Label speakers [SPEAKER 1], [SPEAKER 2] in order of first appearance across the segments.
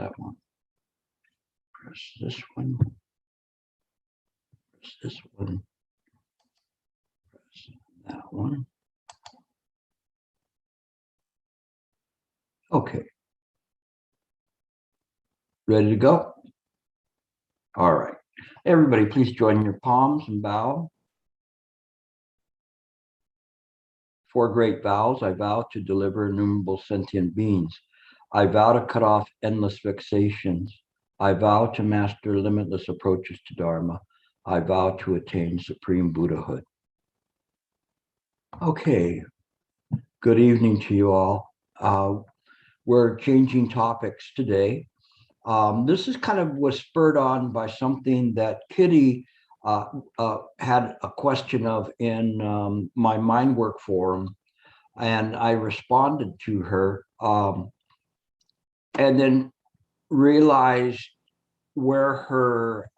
[SPEAKER 1] that one? Press this one. Press this one. Press that one. Okay. Ready to go? All right. Everybody, please join your palms and bow. 4 great vows. I vow to deliver innumerable sentient beings. I vow to cut off endless vexations. I vow to master limitless approaches to Dharma. I vow to attain supreme Buddhahood. Okay. Good evening to you all. We're changing topics today. This is kind of was spurred on by something that Kitty had a question of in my mind work forum, and I responded to her, and then realized where her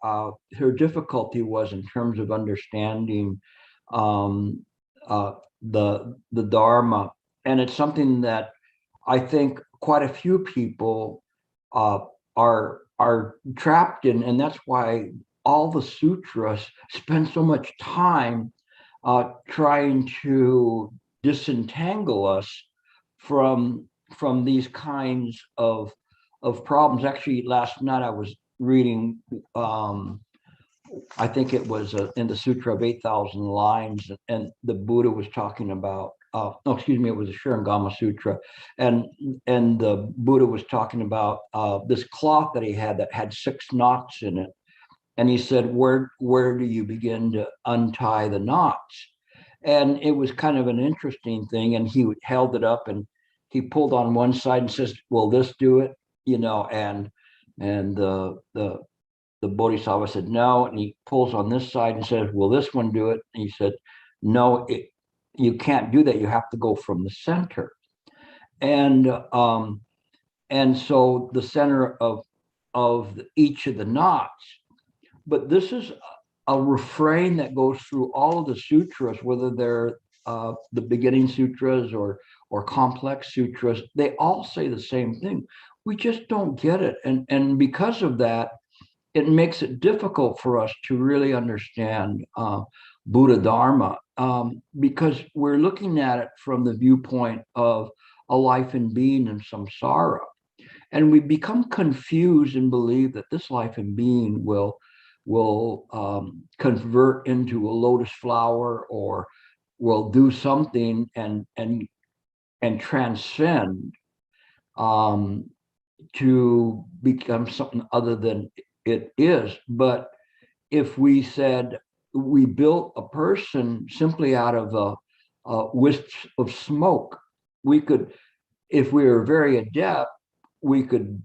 [SPEAKER 1] difficulty was in terms of understanding the Dharma, and it's something that I think quite a few people are trapped in, and that's why all the sutras spend so much time trying to disentangle us from these kinds of problems. Actually, last night I was reading, I think it was in the Sutra of 8,000 Lines, and the Buddha was talking about, no, excuse me, it was a Sheng Sutra, and the Buddha was talking about this cloth that he had that had 6 knots in it, and he said, where do you begin to untie the knots? And it was kind of an interesting thing, and he held it up and he pulled on one side and says, will this do it? You know, and the Bodhisattva said no, and he pulls on this side and says, will this one do it? And he said, no, you can't do that. You have to go from the center. And so the center of each of the knots. But this is a refrain that goes through all of the sutras, whether they're the beginning sutras or complex sutras. They all say the same thing. We just don't get it. And because of that, it makes it difficult for us to really understand Buddha Dharma, because we're looking at it from the viewpoint of a life in being and samsara. And we become confused and believe that this life in being will convert into a lotus flower, or will do something and transcend to become something other than it is. But if we said we built a person simply out of a wisp of smoke, we could, if we were very adept, we could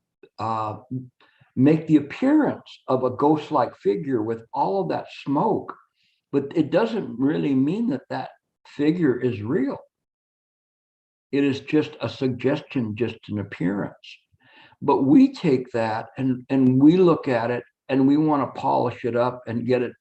[SPEAKER 1] make the appearance of a ghost-like figure with all of that smoke, but it doesn't really mean that that figure is real. It is just a suggestion, just an appearance. But we take that and we look at it and we want to polish it up and get it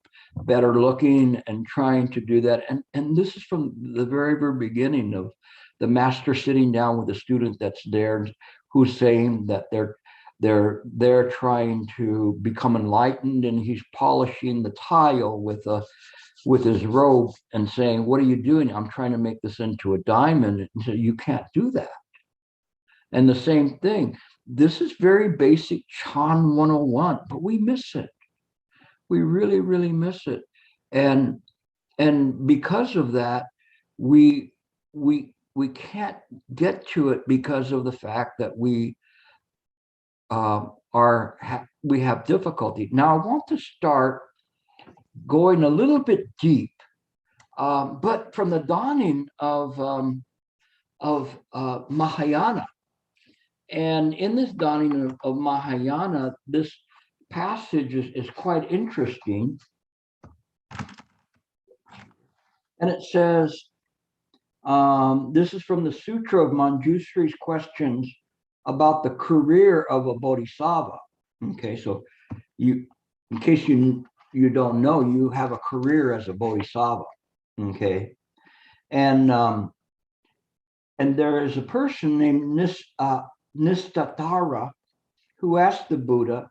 [SPEAKER 1] better looking and trying to do that. And this is from the very, very beginning of the master sitting down with a student that's there, who's saying that they're trying to become enlightened, and he's polishing the tile with his robe and saying, what are you doing? I'm trying to make this into a diamond. And so you can't do that. And the same thing, this is very basic Chan 101, but we miss it. We really, really miss it. And because of that, we can't get to it because of the fact that we have difficulty. Now, I want to start going a little bit deep, but from the dawning of Mahayana. And in this dawning of Mahayana, this passage is quite interesting. And it says, this is from the Sutra of Manjusri's questions about the career of a bodhisattva. Okay, so in case you don't know, you have a career as a bodhisattva. Okay, and there is a person named Nistatara who asked the Buddha,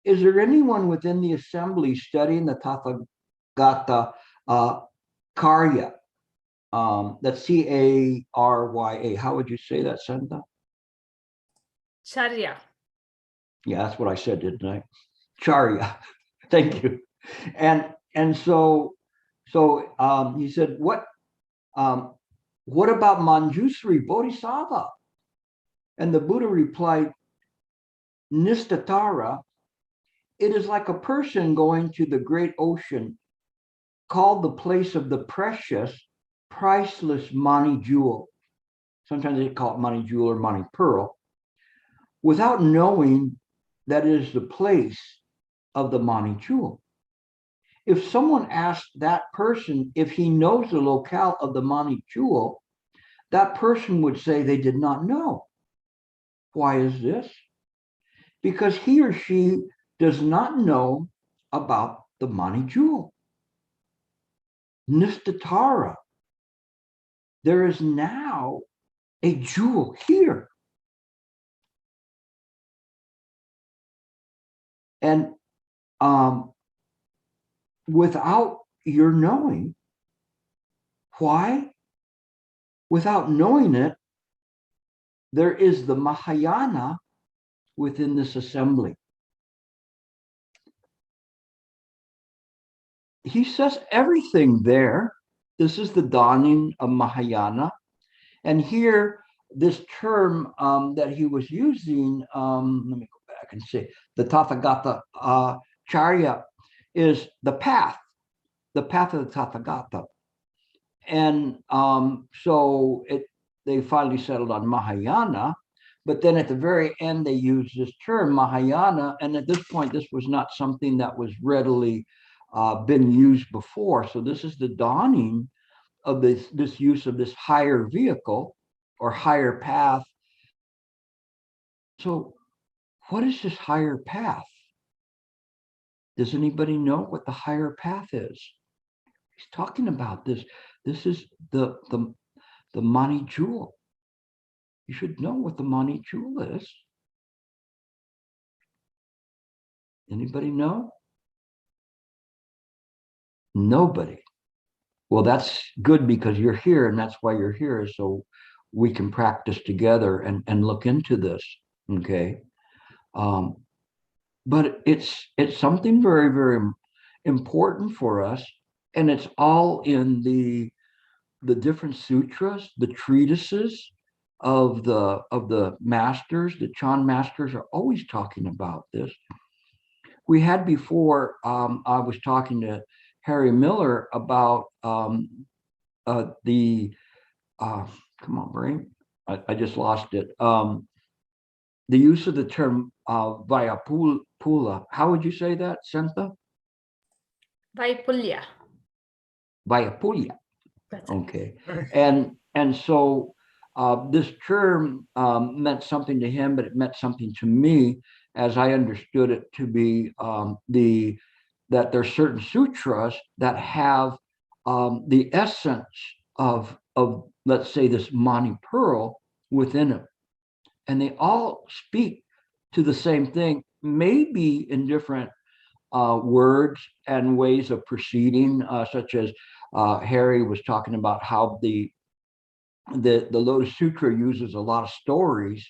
[SPEAKER 1] is there anyone within the assembly studying the Tathagata Karya? That's Carya. How would you say that, Santa?
[SPEAKER 2] Charya.
[SPEAKER 1] Yeah, that's what I said, didn't I? Charya. Thank you. And so he said, what about Manjusri Bodhisattva? And the Buddha replied, Nistatara, it is like a person going to the great ocean, called the place of the precious, priceless Mani jewel. Sometimes they call it Mani jewel or Mani pearl, without knowing that it is the place of the Mani jewel. If someone asked that person if he knows the locale of the Mani jewel, that person would say they did not know. Why is this? Because he or she does not know about the Mani jewel. Nistatara. There is now a jewel here. And without your knowing, why? Without knowing it, there is the Mahayana within this assembly. He says everything there. This is the dawning of Mahayana. And here, this term that he was using, let me go back and say, the Tathagata Charya is the path of the Tathagata. And so they finally settled on Mahayana, but then at the very end, they used this term Mahayana. And at this point, this was not something that was readily been used before. So this is the dawning of this use of this higher vehicle or higher path. So what is this higher path? Does anybody know what the higher path is? He's talking about this. This is the Mani jewel. You should know what the Mani jewel is. Anybody know? Nobody. Well, that's good because you're here, and that's why you're here, so we can practice together and look into this. Okay. But it's something very, very important for us, and it's all in the different sutras, the treatises of the masters. The Chan masters are always talking about this. We had before, I was talking to Harry Miller about come on, brain, I just lost it. The use of the term Vaipulya. How would you say that, Santa?
[SPEAKER 2] Vaipulya.
[SPEAKER 1] Vaipulya. Okay. And so this term meant something to him, but it meant something to me, as I understood it to be that there are certain sutras that have the essence of let's say this Mani pearl within it. And they all speak to the same thing, maybe in different words and ways of proceeding, such as Harry was talking about how the Lotus Sutra uses a lot of stories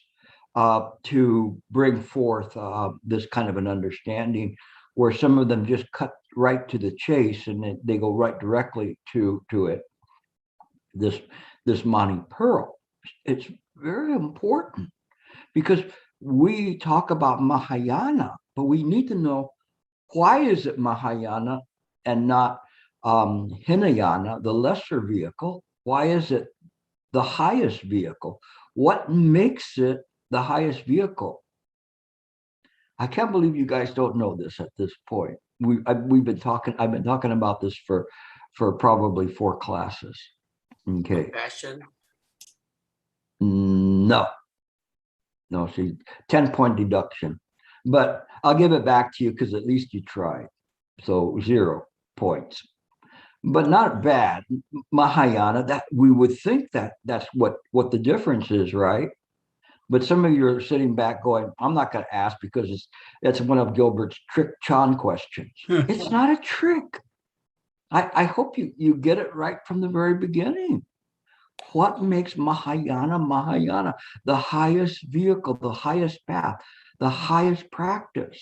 [SPEAKER 1] to bring forth this kind of an understanding, where some of them just cut right to the chase and they go right directly to it. This Mani pearl, it's very important because we talk about Mahayana, but we need to know, why is it Mahayana and not Hinayana, the lesser vehicle? Why is it the highest vehicle? What makes it the highest vehicle? I can't believe you guys don't know this at this point. I've been talking about this for probably 4 classes. Okay.
[SPEAKER 3] Compassion.
[SPEAKER 1] No, see, 10-point deduction. But I'll give it back to you because at least you tried. So 0 points. But not bad. Mahayana, that we would think that that's what the difference is, right? But some of you are sitting back going, I'm not going to ask because that's one of Gilbert's trick Chan questions. It's not a trick. I hope you get it right from the very beginning. What makes Mahayana, the highest vehicle, the highest path, the highest practice?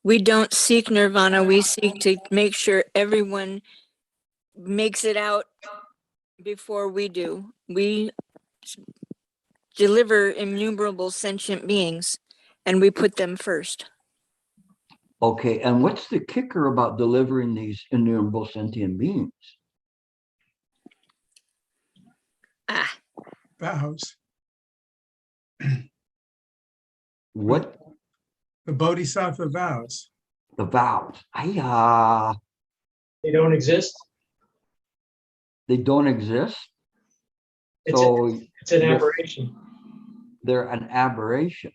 [SPEAKER 2] We don't seek nirvana. We seek to make sure everyone makes it out before we do. We deliver innumerable sentient beings, and we put them first.
[SPEAKER 1] Okay, and what's the kicker about delivering these innumerable sentient beings?
[SPEAKER 3] Vows.
[SPEAKER 1] What?
[SPEAKER 3] The Bodhisattva vows.
[SPEAKER 1] The vows.
[SPEAKER 4] They don't exist.
[SPEAKER 1] They don't exist.
[SPEAKER 4] It's an aberration.
[SPEAKER 1] They're an aberration.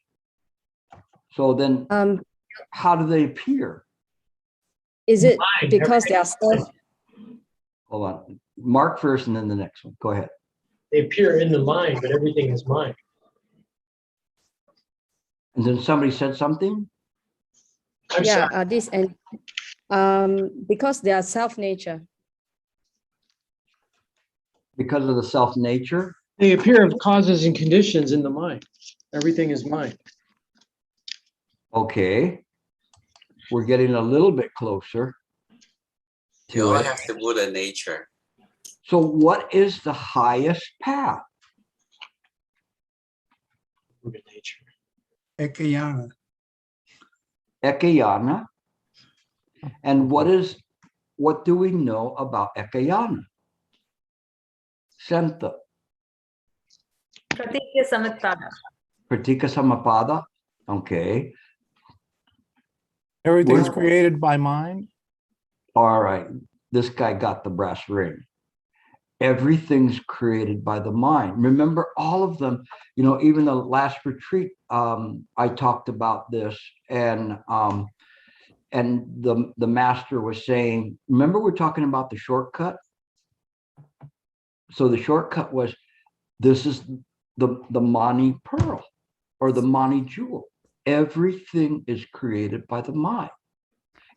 [SPEAKER 1] So then how do they appear?
[SPEAKER 5] Is it
[SPEAKER 4] Mind,
[SPEAKER 5] because they are
[SPEAKER 4] everything.
[SPEAKER 5] self?
[SPEAKER 1] Hold on. Mark first and then the next one. Go ahead.
[SPEAKER 4] They appear in the mind, but everything is mind.
[SPEAKER 1] And then somebody said something?
[SPEAKER 4] I'm sorry.
[SPEAKER 5] Yeah, this and because they are self nature.
[SPEAKER 1] Because of the self nature?
[SPEAKER 4] They appear of causes and conditions in the mind. Everything is mind.
[SPEAKER 1] Okay. We're getting a little bit closer
[SPEAKER 6] You
[SPEAKER 1] to
[SPEAKER 6] all
[SPEAKER 1] it.
[SPEAKER 6] have the Buddha nature.
[SPEAKER 1] So what is the highest path?
[SPEAKER 4] Buddha nature.
[SPEAKER 3] Ekayana.
[SPEAKER 1] Ekayana. And what do we know about Ekayana? Santa.
[SPEAKER 7] Pratikya Samatpada.
[SPEAKER 1] Pratika Samapada. Okay.
[SPEAKER 8] Everything's
[SPEAKER 1] We're-
[SPEAKER 8] created by mind.
[SPEAKER 1] All right. This guy got the brass ring. Everything's created by the mind. Remember all of them, even the last retreat, I talked about this and the master was saying, remember we're talking about the shortcut? So the shortcut was, this is the Mani pearl or the Mani jewel. Everything is created by the mind.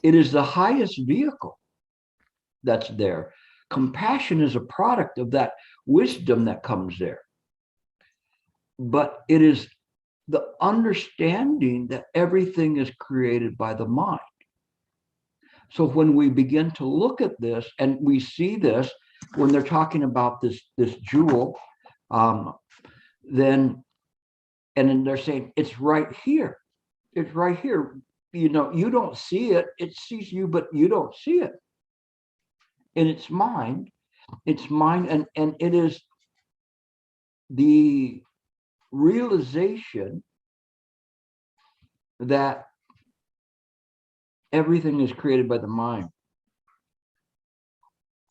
[SPEAKER 1] It is the highest vehicle that's there. Compassion is a product of that wisdom that comes there. But it is the understanding that everything is created by the mind. So when we begin to look at this and we see this, when they're talking about this jewel, then they're saying it's right here. It's right here. You don't see it. It sees you, but you don't see it. And it's mind. It's mind, and it is the realization that everything is created by the mind.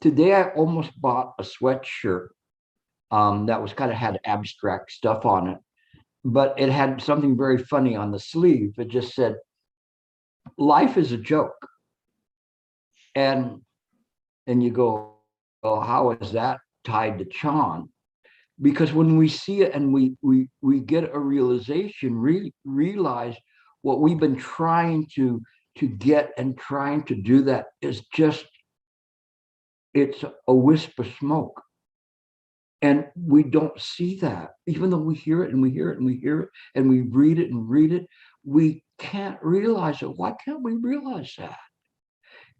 [SPEAKER 1] Today, I almost bought a sweatshirt that was had abstract stuff on it, but it had something very funny on the sleeve. It just said, "Life is a joke," and you go, "Oh, how is that tied to Chan?" Because when we see it and we get a realization, realize what we've been trying to get and trying to do, that is just, it's a wisp of smoke. And we don't see that, even though we hear it and we hear it and we hear it and we read it, we can't realize it. Why can't we realize that?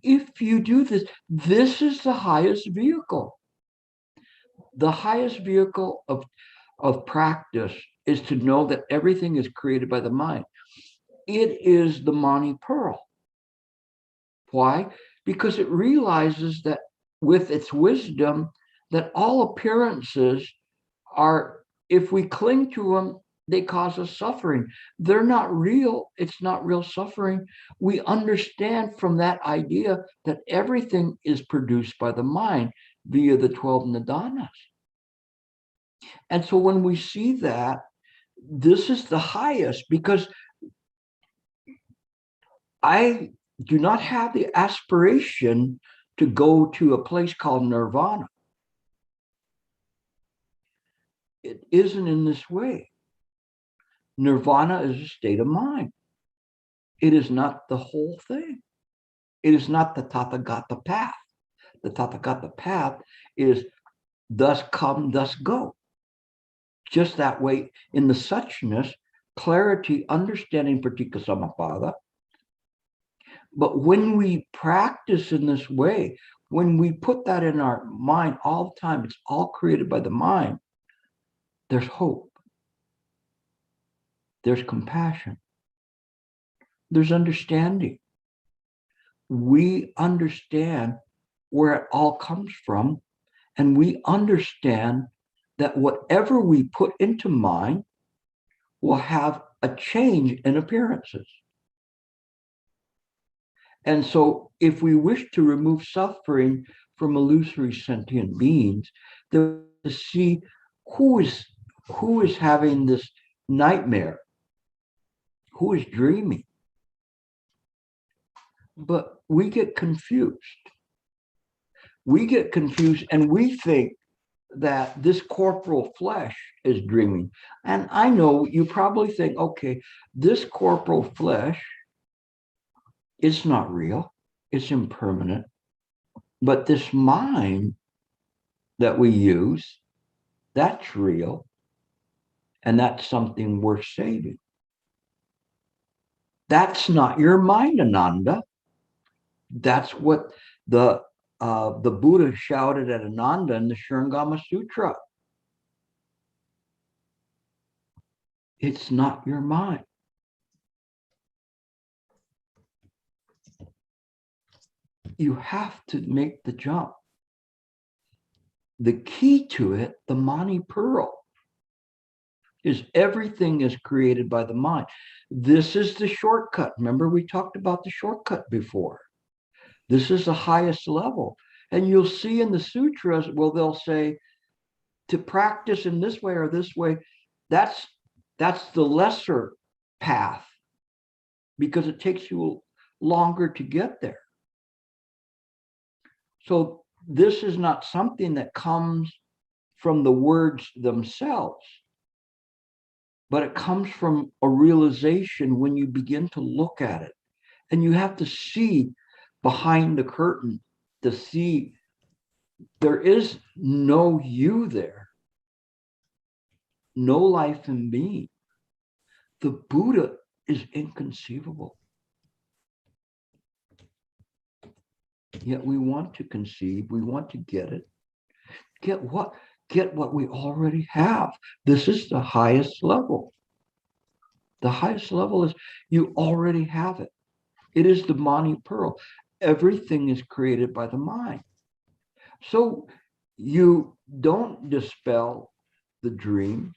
[SPEAKER 1] If you do this, this is the highest vehicle. The highest vehicle of practice is to know that everything is created by the mind. It is the Mani pearl. Why? Because it realizes that with its wisdom, that all appearances are, if we cling to them, they cause us suffering. They're not real. It's not real suffering. We understand from that idea that everything is produced by the mind via the 12 nidanas. And so when we see that, this is the highest, because I do not have the aspiration to go to a place called nirvana. It isn't in this way. Nirvana is a state of mind. It is not the whole thing. It is not the Tathagata path. The Tathagata path is thus come, thus go. Just that way, in the suchness, clarity, understanding Pratika Samapada. But when we practice in this way, when we put that in our mind all the time, it's all created by the mind, there's hope. There's compassion. There's understanding. We understand where it all comes from, and we understand that whatever we put into mind will have a change in appearances. And so if we wish to remove suffering from illusory sentient beings, then to see who is having this nightmare, who is dreaming. But we get confused. We get confused and we think that this corporal flesh is dreaming. And I know you probably think, okay, this corporal flesh is not real, it's impermanent. But this mind that we use, that's real. And that's something worth saving. That's not your mind, Ananda. That's what the Buddha shouted at Ananda in the Shurangama Sutra. It's not your mind. You have to make the jump. The key to it, the Mani Pearl, is everything is created by the mind. This is the shortcut. Remember, we talked about the shortcut before. This is the highest level. And you'll see in the sutras, well, they'll say to practice in this way or this way, that's the lesser path because it takes you longer to get there. So this is not something that comes from the words themselves, but it comes from a realization when you begin to look at it. And you have to see behind the curtain to see there is no you there, no life in being. The Buddha is inconceivable. Yet we want to conceive, we want to get it. Get what? Get what we already have. This is the highest level. The highest level is you already have it. It is the Mani Pearl. Everything is created by the mind. So you don't dispel the dream.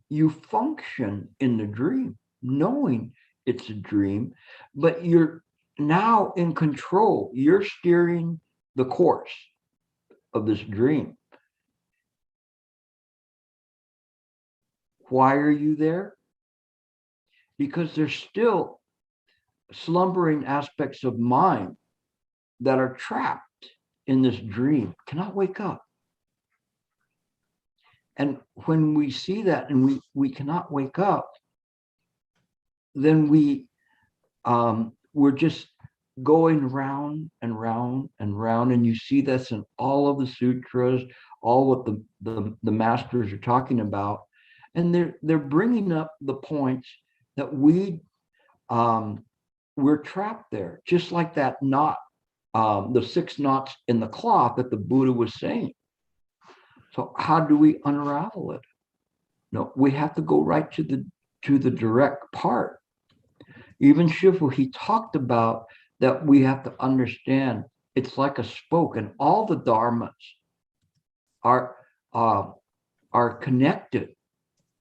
[SPEAKER 1] You function in the dream, knowing it's a dream, but you're now in control. You're steering the course of this dream. Why are you there? Because there's still slumbering aspects of mind that are trapped in this dream, cannot wake up. And when we see that and we cannot wake up, then we're just going round and round and round. And you see this in all of the sutras, all what the masters are talking about. And they're bringing up the points that we're trapped there, just like that knot, the 6 knots in the cloth that the Buddha was saying. So how do we unravel it? No, we have to go right to the direct part. Even Shifu, he talked about that we have to understand it's like a spoke, and all the dharmas are connected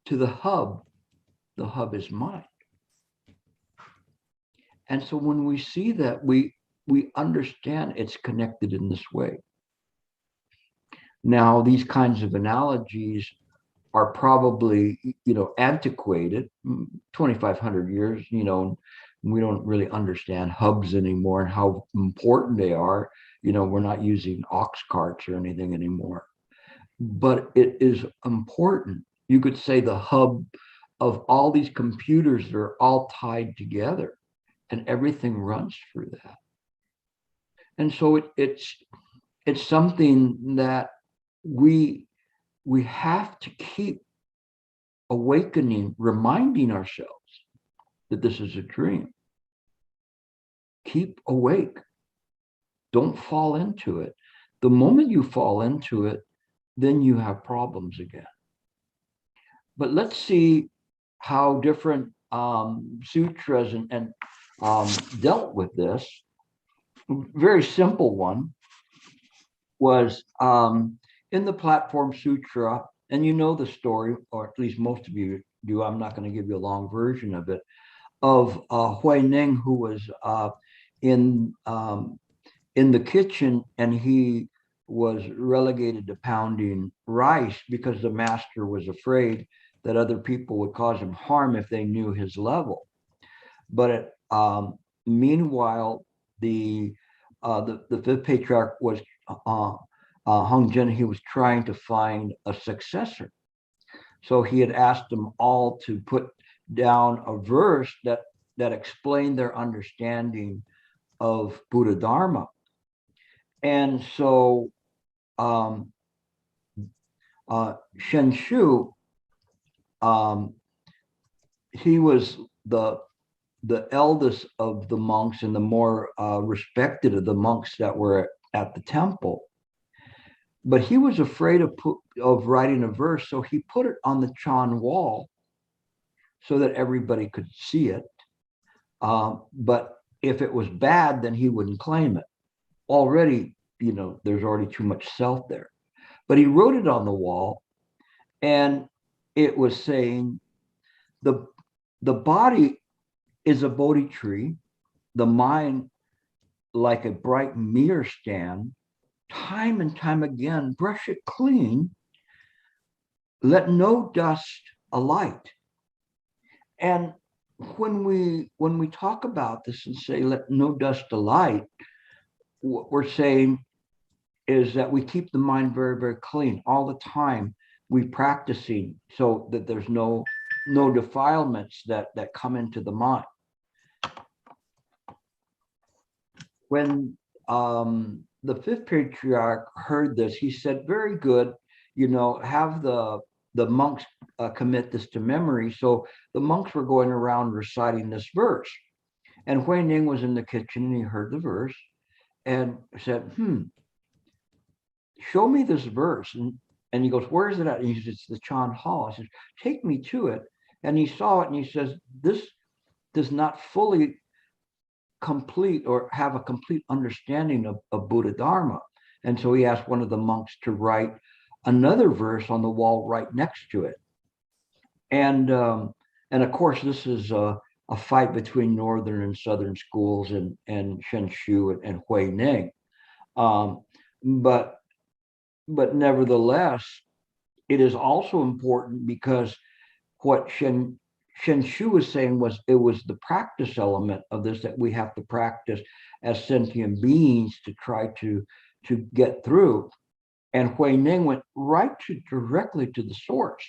[SPEAKER 1] to the hub. The hub is mind. And so when we see that, we understand it's connected in this way. Now, these kinds of analogies are probably, antiquated, 2,500 years, we don't really understand hubs anymore and how important they are. We're not using ox carts or anything anymore, but it is important. You could say the hub of all these computers that are all tied together, and everything runs through that. And so it's something that we have to keep awakening, reminding ourselves that this is a dream. Keep awake. Don't fall into it. The moment you fall into it, then you have problems again. But let's see how different sutras and dealt with this. Very simple one was in the Platform Sutra, and you know the story, or at least most of you do. I'm not going to give you a long version of it, of Ning, who was in the kitchen, and he was relegated to pounding rice because the master was afraid that other people would cause him harm if they knew his level. But meanwhile, the fifth patriarch was Hong Jin. He was trying to find a successor. So he had asked them all to put down a verse that explained their understanding of Buddha Dharma. And so Shen Shu, he was the eldest of the monks and the more respected of the monks that were at the temple. But he was afraid of writing a verse, so he put it on the Chan wall so that everybody could see it. But if it was bad, then he wouldn't claim it. Already, there's already too much self there. But he wrote it on the wall, and it was saying, the body is a Bodhi tree, the mind like a bright mirror stand, time and time again, brush it clean, let no dust alight. And when we talk about this and say, let no dust alight, what we're saying is that we keep the mind very, very clean all the time. We practicing so that there's no defilements that come into the mind. When the fifth patriarch heard this, he said, very good, have the monks commit this to memory. So the monks were going around reciting this verse. And Hui Ning was in the kitchen, and he heard the verse and said, show me this verse. And he goes, where is it at? And he says, it's the Chan Hall. I says, take me to it. And he saw it, and he says, this does not fully complete or have a complete understanding of Buddha Dharma. And so he asked one of the monks to write another verse on the wall right next to it. And of course, this is a fight between northern and southern schools and Shen Shu and Hui Ning. But nevertheless, it is also important because what Shen Shu was saying was it was the practice element of this that we have to practice as sentient beings to try to get through. And Hui Ning went directly to the source.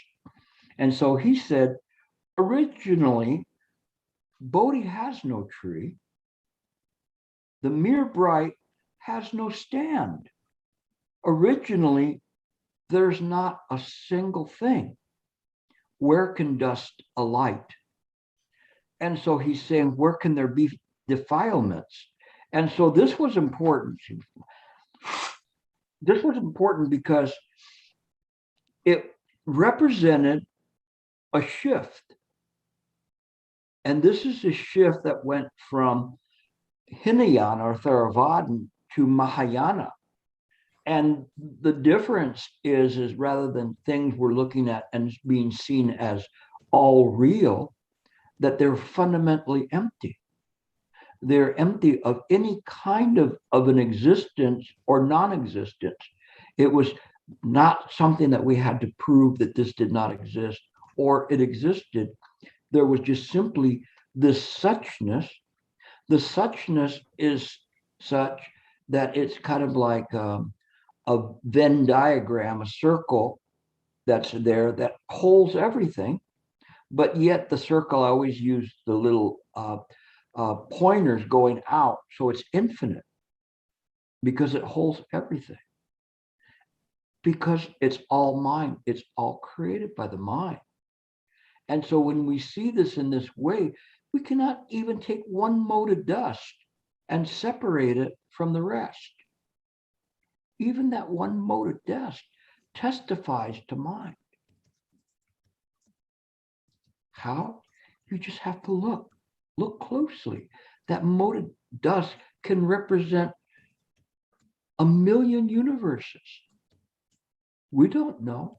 [SPEAKER 1] And so he said, originally, Bodhi has no tree. The mere bright has no stand. Originally, there's not a single thing. Where can dust alight? And so he's saying, where can there be defilements? And so this was important. This was important because it represented a shift. And this is a shift that went from Hinayana or Theravada to Mahayana. And the difference is rather than things we're looking at and being seen as all real, that they're fundamentally empty. They're empty of any kind of an existence or non-existence. It was not something that we had to prove that this did not exist or it existed. There was just simply this suchness. The suchness is such that it's kind of like a Venn diagram, a circle that's there that holds everything, but yet the circle, I always use the little pointers going out, so it's infinite because it holds everything. Because it's all mind, it's all created by the mind. And so when we see this in this way, we cannot even take one mote of dust and separate it from the rest. Even that one mote of dust testifies to mind. How? You just have to look closely. That mote of dust can represent 1,000,000 universes. We don't know.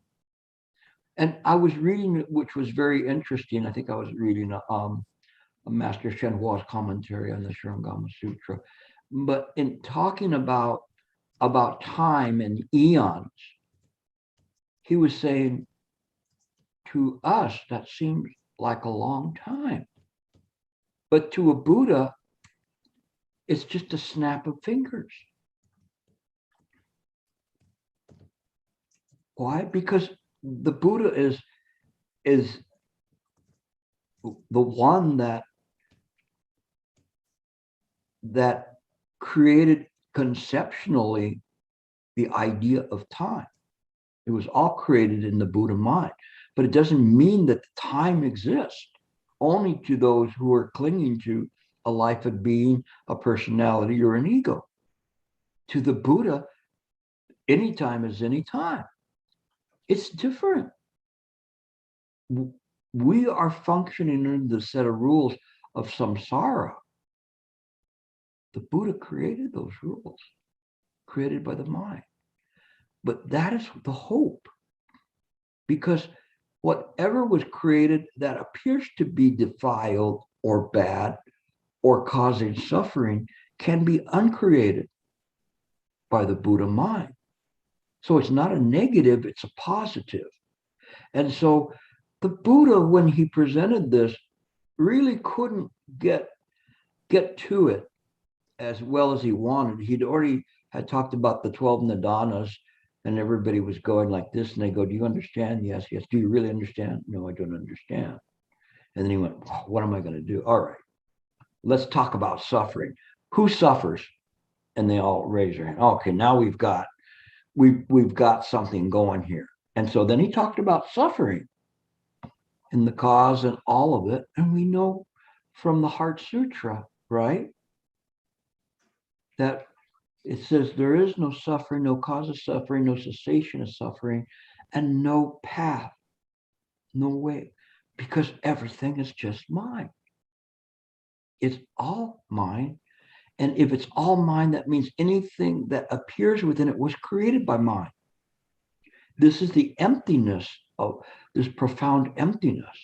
[SPEAKER 1] And I was reading, which was very interesting. I think I was reading a Master Shen commentary on the Sheng Sutra. But in talking about time and eons, he was saying, to us, that seems like a long time. But to a Buddha, it's just a snap of fingers. Why? Because the Buddha is the one that created conceptually the idea of time. It was all created in the Buddha mind, but it doesn't mean that time exists only to those who are clinging to a life of being, a personality, or an ego. To the Buddha, any time is any time. It's different. We are functioning under the set of rules of samsara. The Buddha created those rules, created by the mind. But that is the hope, because whatever was created that appears to be defiled or bad or causing suffering can be uncreated by the Buddha mind. So it's not a negative, it's a positive. And so the Buddha, when he presented this, really couldn't get to it as well as he wanted. He'd already had talked about the 12 nidanas, and everybody was going like this, and they go, do you understand? Yes, yes. Do you really understand? No, I don't understand. And then he went, what am I going to do? All right, let's talk about suffering. Who suffers? And they all raise their hand. Okay, now we've got something going here. And so then he talked about suffering and the cause and all of it. And we know from the Heart Sutra, right, that it says there is no suffering, no cause of suffering, no cessation of suffering, and no path, no way, because everything is just mind. It's all mind. And if it's all mind, that means anything that appears within it was created by mind. This is the emptiness of this profound emptiness.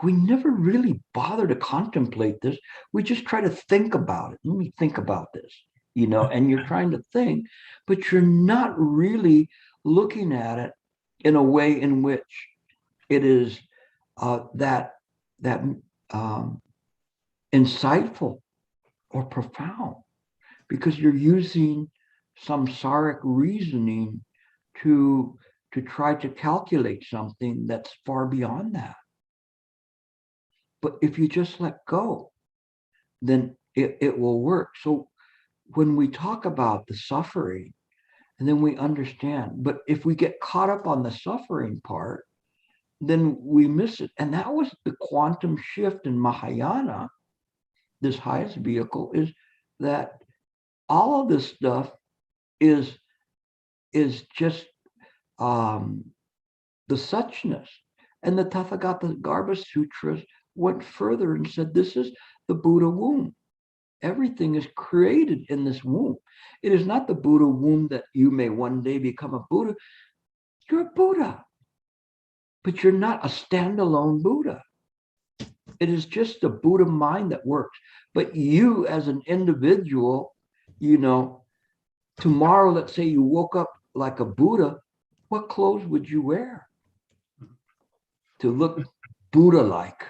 [SPEAKER 1] We never really bother to contemplate this. We just try to think about it. Let me think about this, and you're trying to think, but you're not really looking at it in a way in which it is that insightful or profound, because you're using samsaric reasoning to try to calculate something that's far beyond that. But if you just let go, then it will work. So when we talk about the suffering, and then we understand, but if we get caught up on the suffering part, then we miss it. And that was the quantum shift in Mahayana. This highest vehicle is that all of this stuff is just the suchness. And the Tathagata Garbha Sutras went further and said, this is the Buddha womb. Everything is created in this womb. It is not the Buddha womb that you may one day become a Buddha. You're a Buddha, but you're not a standalone Buddha. It is just the Buddha mind that works. But you as an individual, tomorrow, let's say you woke up like a Buddha, what clothes would you wear to look Buddha-like?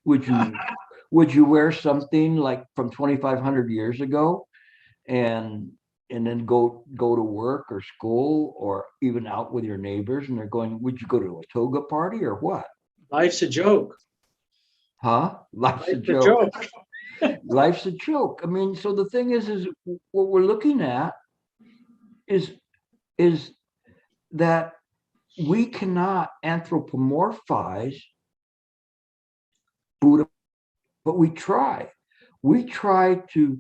[SPEAKER 1] Would you wear something like from 2,500 years ago and then go to work or school or even out with your neighbors, and they're going, would you go to a toga party or what?
[SPEAKER 4] Life's a joke.
[SPEAKER 1] Huh? Life's a
[SPEAKER 4] Life's a
[SPEAKER 1] joke.
[SPEAKER 4] joke.
[SPEAKER 1] Life's a joke. I mean, so the thing is what we're looking at is that we cannot anthropomorphize Buddha, but we try. We try to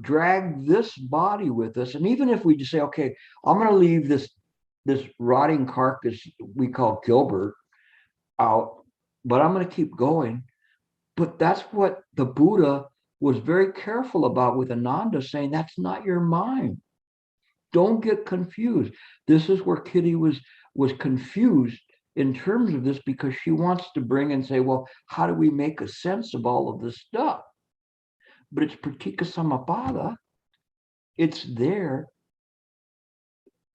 [SPEAKER 1] drag this body with us. And even if we just say, okay, I'm going to leave this rotting carcass we call Gilbert out, but I'm going to keep going. But that's what the Buddha was very careful about with Ananda, saying that's not your mind. Don't get confused. This is where Kitty was confused in terms of this, because she wants to bring and say, well, how do we make a sense of all of this stuff? But it's pratika samappada. It's there.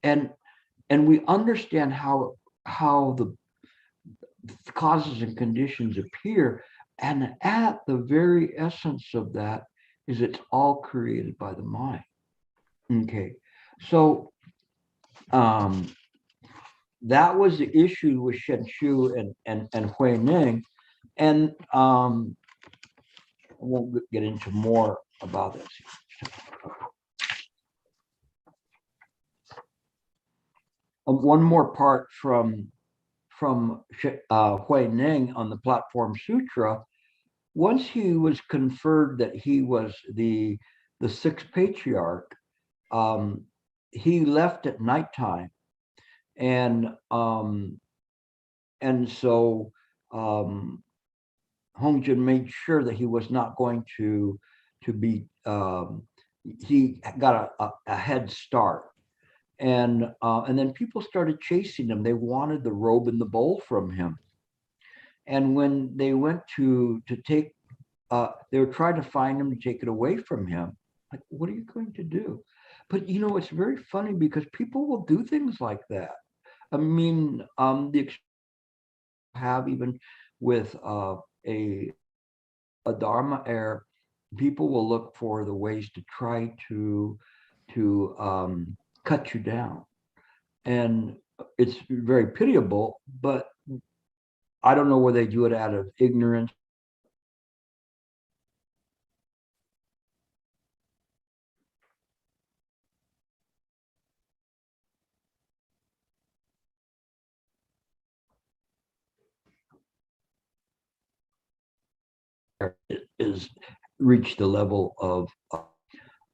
[SPEAKER 1] And we understand how the causes and conditions appear. And at the very essence of that is it's all created by the mind. Okay. So that was the issue with Shen Shu and Hui Ning. And I won't get into more about this. One more part from Hui Ning on the Platform Sutra. Once he was conferred that he was the sixth patriarch, he left at nighttime, and so Hongjin made sure that he was not going to be. He got a head start. And then people started chasing him. They wanted the robe and the bowl from him. And when they went to take, they were trying to find him to take it away from him. Like, what are you going to do? But it's very funny because people will do things like that. I mean, the have even with a Dharma heir, people will look for the ways to try to cut you down, and it's very pitiable. But I don't know whether they do it out of ignorance. Is reach the level of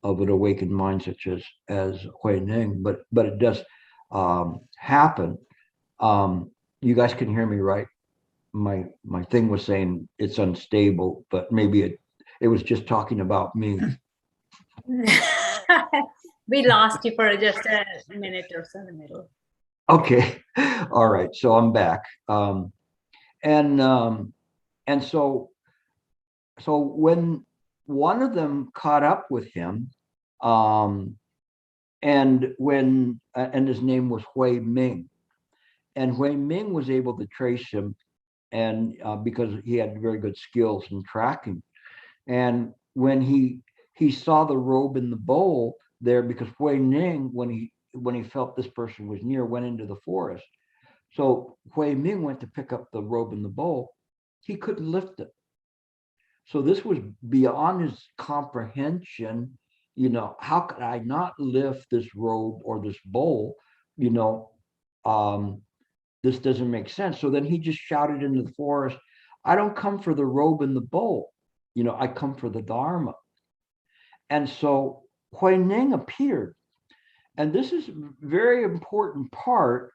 [SPEAKER 1] an awakened mind such as Hui Ning, but it does happen. You guys can hear me, right? My thing was saying it's unstable, but maybe it was just talking about me.
[SPEAKER 7] We lost you for just a minute or so in the middle.
[SPEAKER 1] Okay, all right. So I'm back, and so when one of them caught up with him, and his name was Hui Ming, and Hui Ming was able to trace him, and because he had very good skills in tracking, and when he saw the robe in the bowl there, because Hui Ming, when he felt this person was near, went into the forest. So Hui Ming went to pick up the robe in the bowl. He couldn't lift it. So this was beyond his comprehension. How could I not lift this robe or this bowl? This doesn't make sense. So then he just shouted into the forest, I don't come for the robe and the bowl. I come for the Dharma. And so Hui Ning appeared. And this is a very important part,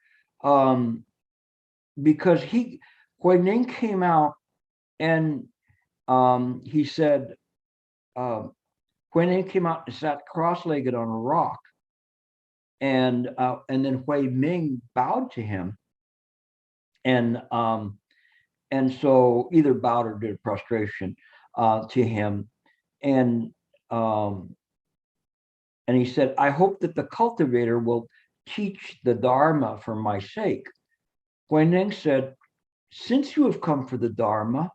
[SPEAKER 1] because Hui Ning came out and he said, Hui Ning came out and sat cross-legged on a rock, and then Hui Ming bowed to him, and so either bowed or did prostration to him, and he said, I hope that the cultivator will teach the Dharma for my sake. Hui Ning said, since you have come for the Dharma,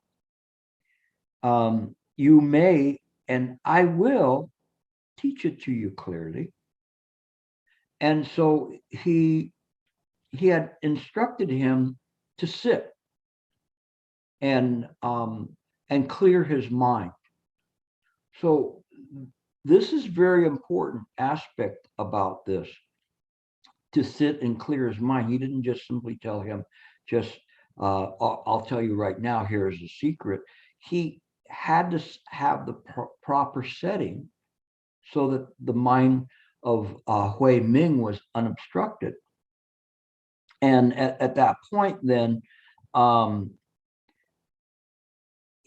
[SPEAKER 1] you may, and I will teach it to you clearly. And so he had instructed him to sit. and clear his mind. So this is very important aspect about this, to sit and clear his mind. He didn't just simply tell him, just I'll tell you right now, here's the secret. He had to have the proper setting so that the mind of Hui Ming was unobstructed. And at that point, then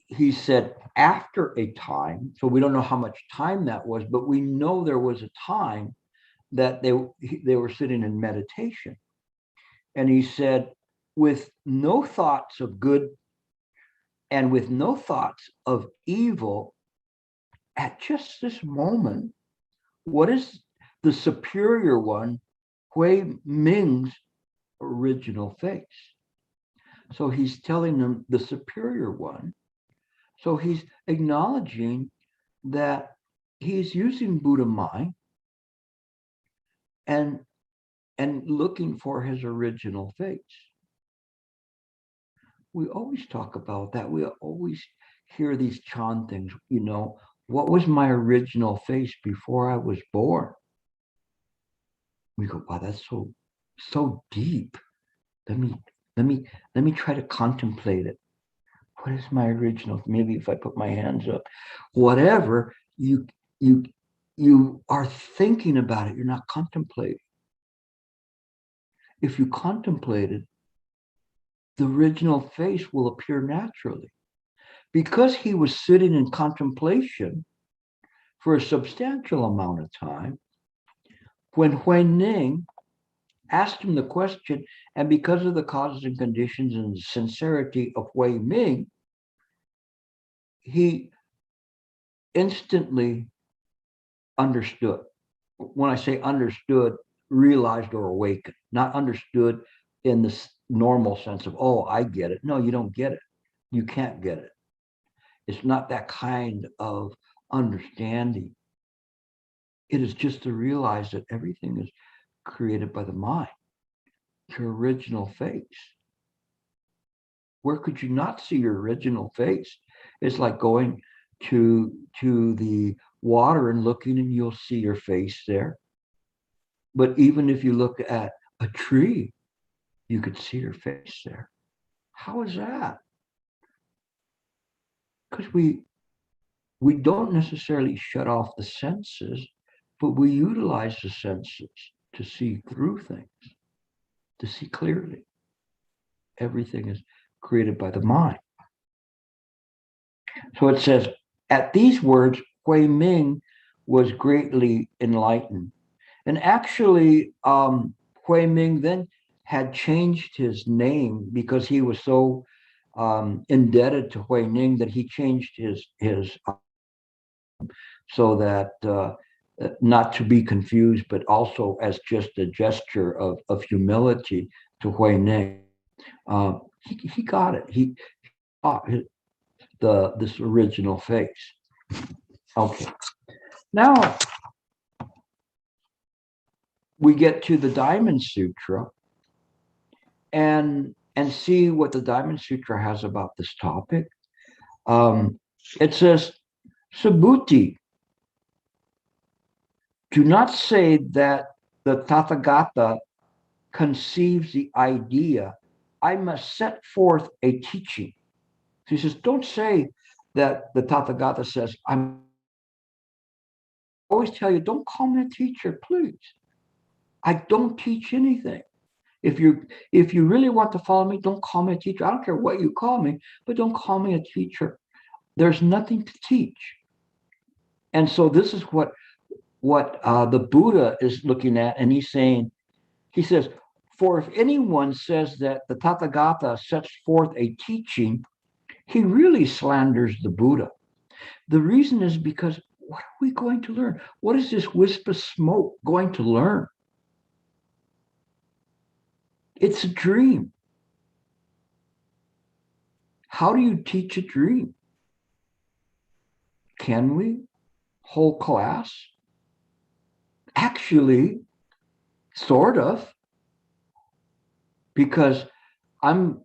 [SPEAKER 1] he said, after a time, so we don't know how much time that was, but we know there was a time that they were sitting in meditation. And he said, with no thoughts of good and with no thoughts of evil, at just this moment, what is the superior one, Hui Ming's original face? So he's telling them the superior one. So he's acknowledging that he's using Buddha mind and looking for his original face. We always talk about that. We always hear these Chan things, you know, what was my original face before I was born? We go, wow, that's so deep. Let me try to contemplate it. What is my original? Maybe if I put my hands up, whatever you are thinking about it, you're not contemplating. If you contemplated, the original face will appear naturally. Because he was sitting in contemplation for a substantial amount of time, when Hui Ning asked him the question, and because of the causes and conditions and the sincerity of Hui Ming, he instantly understood. When I say understood, realized or awakened, not understood in the normal sense of, oh, I get it. No, you don't get it. You can't get it. It's not that kind of understanding. It is just to realize that everything is created by the mind, your original face. Where could you not see your original face? It's like going to the water and looking, and you'll see your face there. But even if you look at a tree, you could see your face there. How is that? Because we don't necessarily shut off the senses, but we utilize the senses to see through things, to see clearly. Everything is created by the mind. So it says, at these words, Hui Ming was greatly enlightened. And actually, Hui Ming then had changed his name because he was so indebted to Hui Ning that he changed his so that not to be confused, but also as just a gesture of humility to Hui Ning. He got it. He got this original face. Okay. Now we get to the Diamond Sutra and see what the Diamond Sutra has about this topic. It says, Subhuti, do not say that the Tathagata conceives the idea, I must set forth a teaching. So he says, don't say that the Tathagata says, I'm always tell you, don't call me a teacher, please. I don't teach anything. If you really want to follow me, don't call me a teacher. I don't care what you call me, but don't call me a teacher. There's nothing to teach. And so this is what the Buddha is looking at, and he's saying, he says, for if anyone says that the Tathagata sets forth a teaching, he really slanders the Buddha. The reason is because what are we going to learn? What is this wisp of smoke going to learn? It's a dream. How do you teach a dream? Can we? Whole class? Actually, sort of, because I'm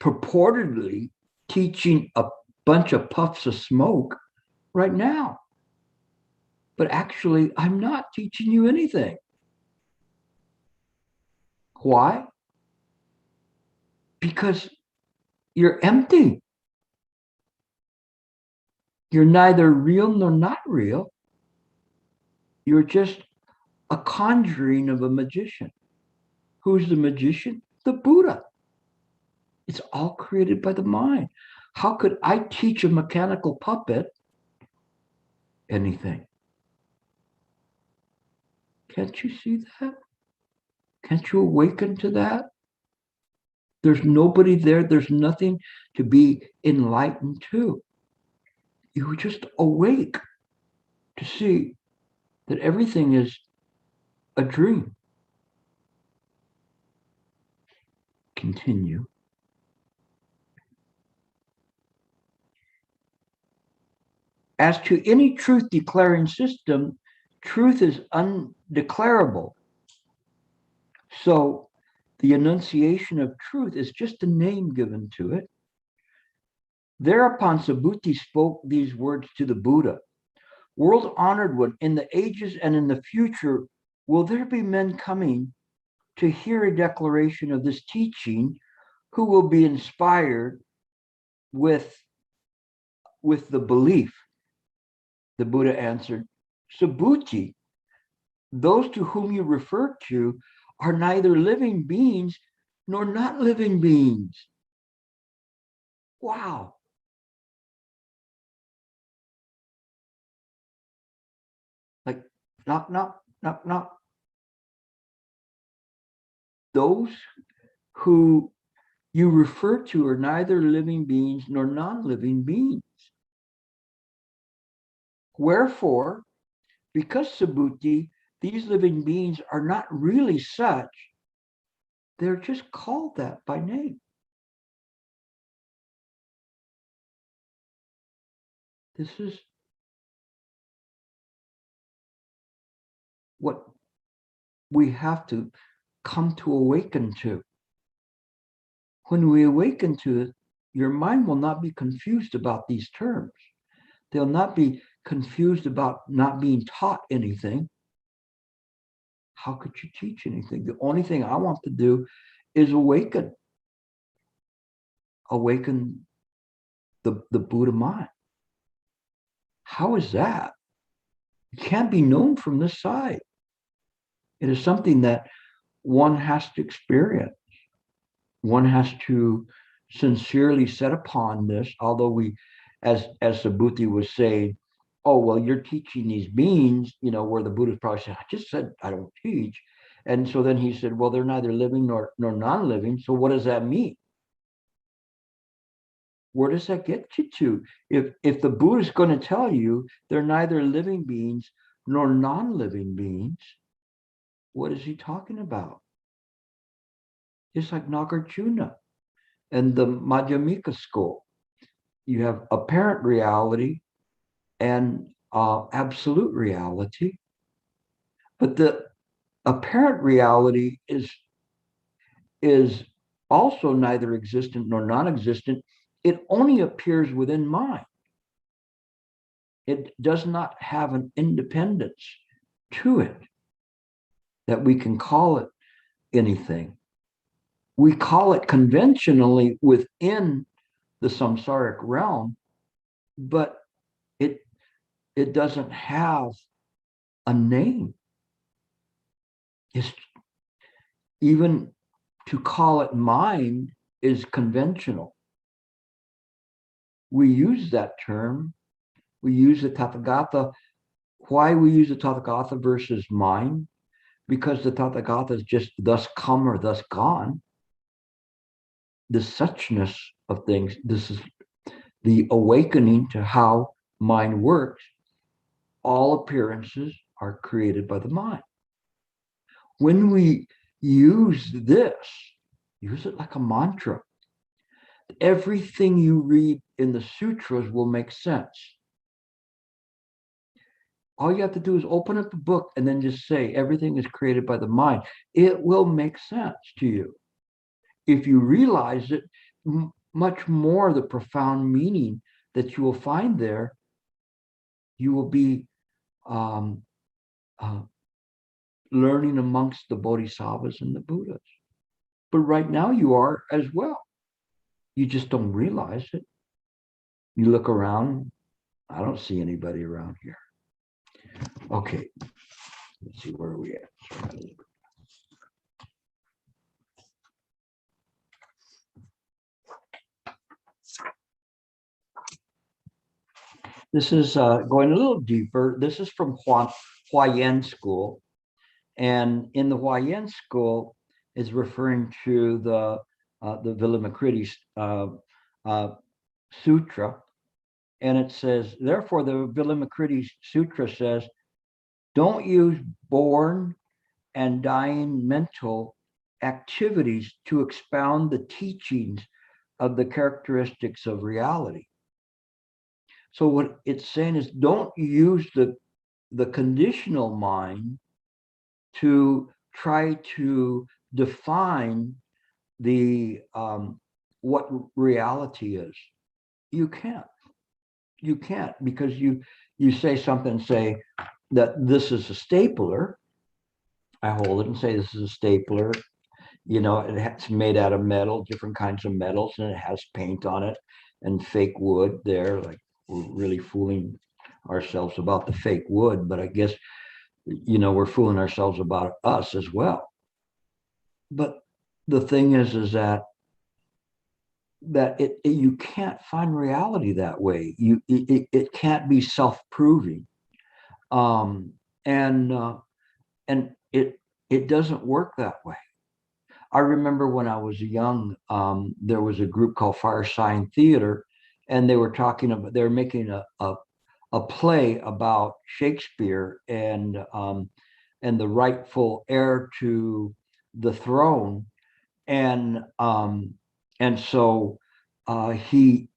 [SPEAKER 1] purportedly teaching a bunch of puffs of smoke right now. But actually, I'm not teaching you anything. Why? Because you're empty. You're neither real nor not real. You're just a conjuring of a magician. Who's the magician? The Buddha. It's all created by the mind. How could I teach a mechanical puppet anything? Can't you see that? Can't you awaken to that? There's nobody there. There's nothing to be enlightened to. You just awake to see that everything is a dream. Continue. As to any truth declaring system, truth is undeclarable. So the enunciation of truth is just a name given to it. Thereupon Subhuti spoke these words to the Buddha. World honored one, in the ages and in the future, will there be men coming to hear a declaration of this teaching who will be inspired with the belief? The Buddha answered, Subhuti, those to whom you refer to are neither living beings nor not living beings. Wow. Like, knock, knock, knock, knock. Those who you refer to are neither living beings nor non-living beings. Wherefore, because Subhuti, these living beings are not really such, they're just called that by name. This is what we have to come to awaken to. When we awaken to it, your mind will not be confused about these terms. They'll not be confused about not being taught anything. How could you teach anything? The only thing I want to do is awaken the Buddha mind. How is that? It can't be known from this side. It is something that one has to experience. One has to sincerely set upon this, although we, as Subhuti was saying, oh, well, you're teaching these beings, where the Buddha probably said, I just said I don't teach. And so then he said, well, they're neither living nor non-living. So what does that mean? Where does that get you to? If the Buddha is going to tell you they're neither living beings nor non-living beings, what is he talking about? It's like Nagarjuna and the Madhyamika school. You have apparent reality and absolute reality. But the apparent reality is also neither existent nor non-existent. It only appears within mind. It does not have an independence to it that we can call it anything. We call it conventionally within the samsaric realm, but it doesn't have a name. It's even to call it mind is conventional. We use that term. We use the Tathagata. Why we use the Tathagata versus mind? Because the Tathagata is just thus come or thus gone. The suchness of things, this is the awakening to how mind works. All appearances are created by the mind. When we use this, use it like a mantra. Everything you read in the sutras will make sense. All you have to do is open up the book and then just say everything is created by the mind. It will make sense to you. If you realize it, much more the profound meaning that you will find there. You will be learning amongst the bodhisattvas and the Buddhas. But right now you are as well. You just don't realize it. You look around, I don't see anybody around here. Okay, let's see, where are we at? This is going a little deeper. This is from Huayan school. And in the Huayan school is referring to the Vilamakritti Sutra. And it says, therefore, the Vilamakritti Sutra says, don't use born and dying mental activities to expound the teachings of the characteristics of reality. So what it's saying is, don't use the conditional mind to try to define the what reality is. You can't. You can't, because you say something, say that this is a stapler. I hold it and say this is a stapler. You know, it's made out of metal, different kinds of metals, and it has paint on it and fake wood there. Like, we're really fooling ourselves about the fake wood, but I guess, you know, we're fooling ourselves about us as well. But the thing is that you can't find reality that way. It can't be self-proving, and it doesn't work that way. I remember when I was young, there was a group called Firesign Theater, and they were talking about, they were making a play about Shakespeare and the rightful heir to the throne, and so the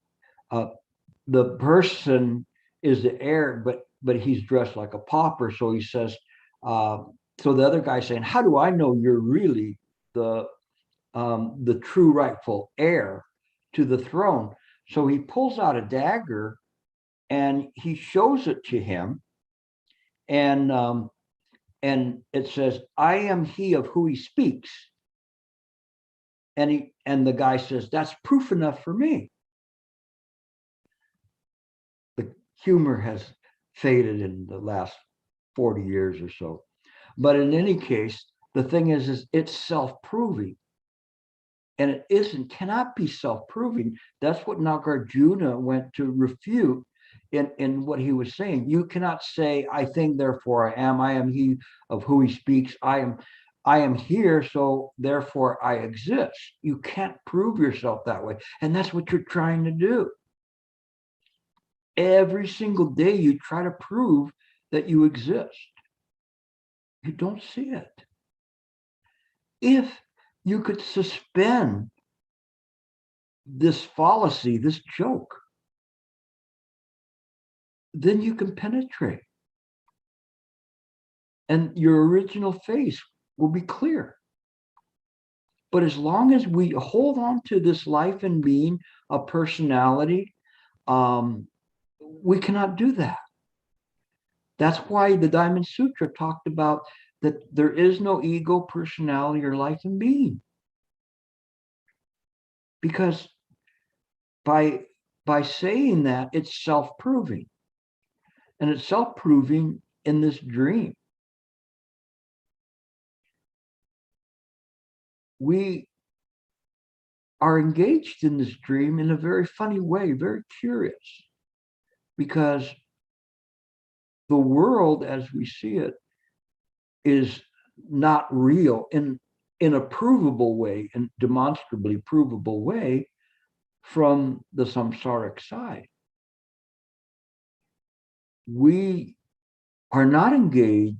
[SPEAKER 1] person is the heir, but he's dressed like a pauper. So he says, so the other guy's saying, how do I know you're really the true rightful heir to the throne? So he pulls out a dagger and he shows it to him, and it says, I am he of who he speaks. And the guy says, that's proof enough for me. The humor has faded in the last 40 years or so. But in any case, the thing is it's self-proving. And it cannot be self-proving. That's what Nagarjuna went to refute in what he was saying. You cannot say, I think, therefore I am he of who he speaks. I am here, so therefore I exist. You can't prove yourself that way. And that's what you're trying to do. Every single day you try to prove that you exist. You don't see it. If you could suspend this fallacy, this joke, then you can penetrate. And your original face will be clear. But as long as we hold on to this life and being, a personality, we cannot do that. That's why the Diamond Sutra talked about that there is no ego, personality, or life and being. Because by saying that, it's self-proving. And it's self-proving in this dream. We are engaged in this dream in a very funny way, very curious, because the world as we see it is not real in a provable way, in demonstrably provable way from the samsaric side. We are not engaged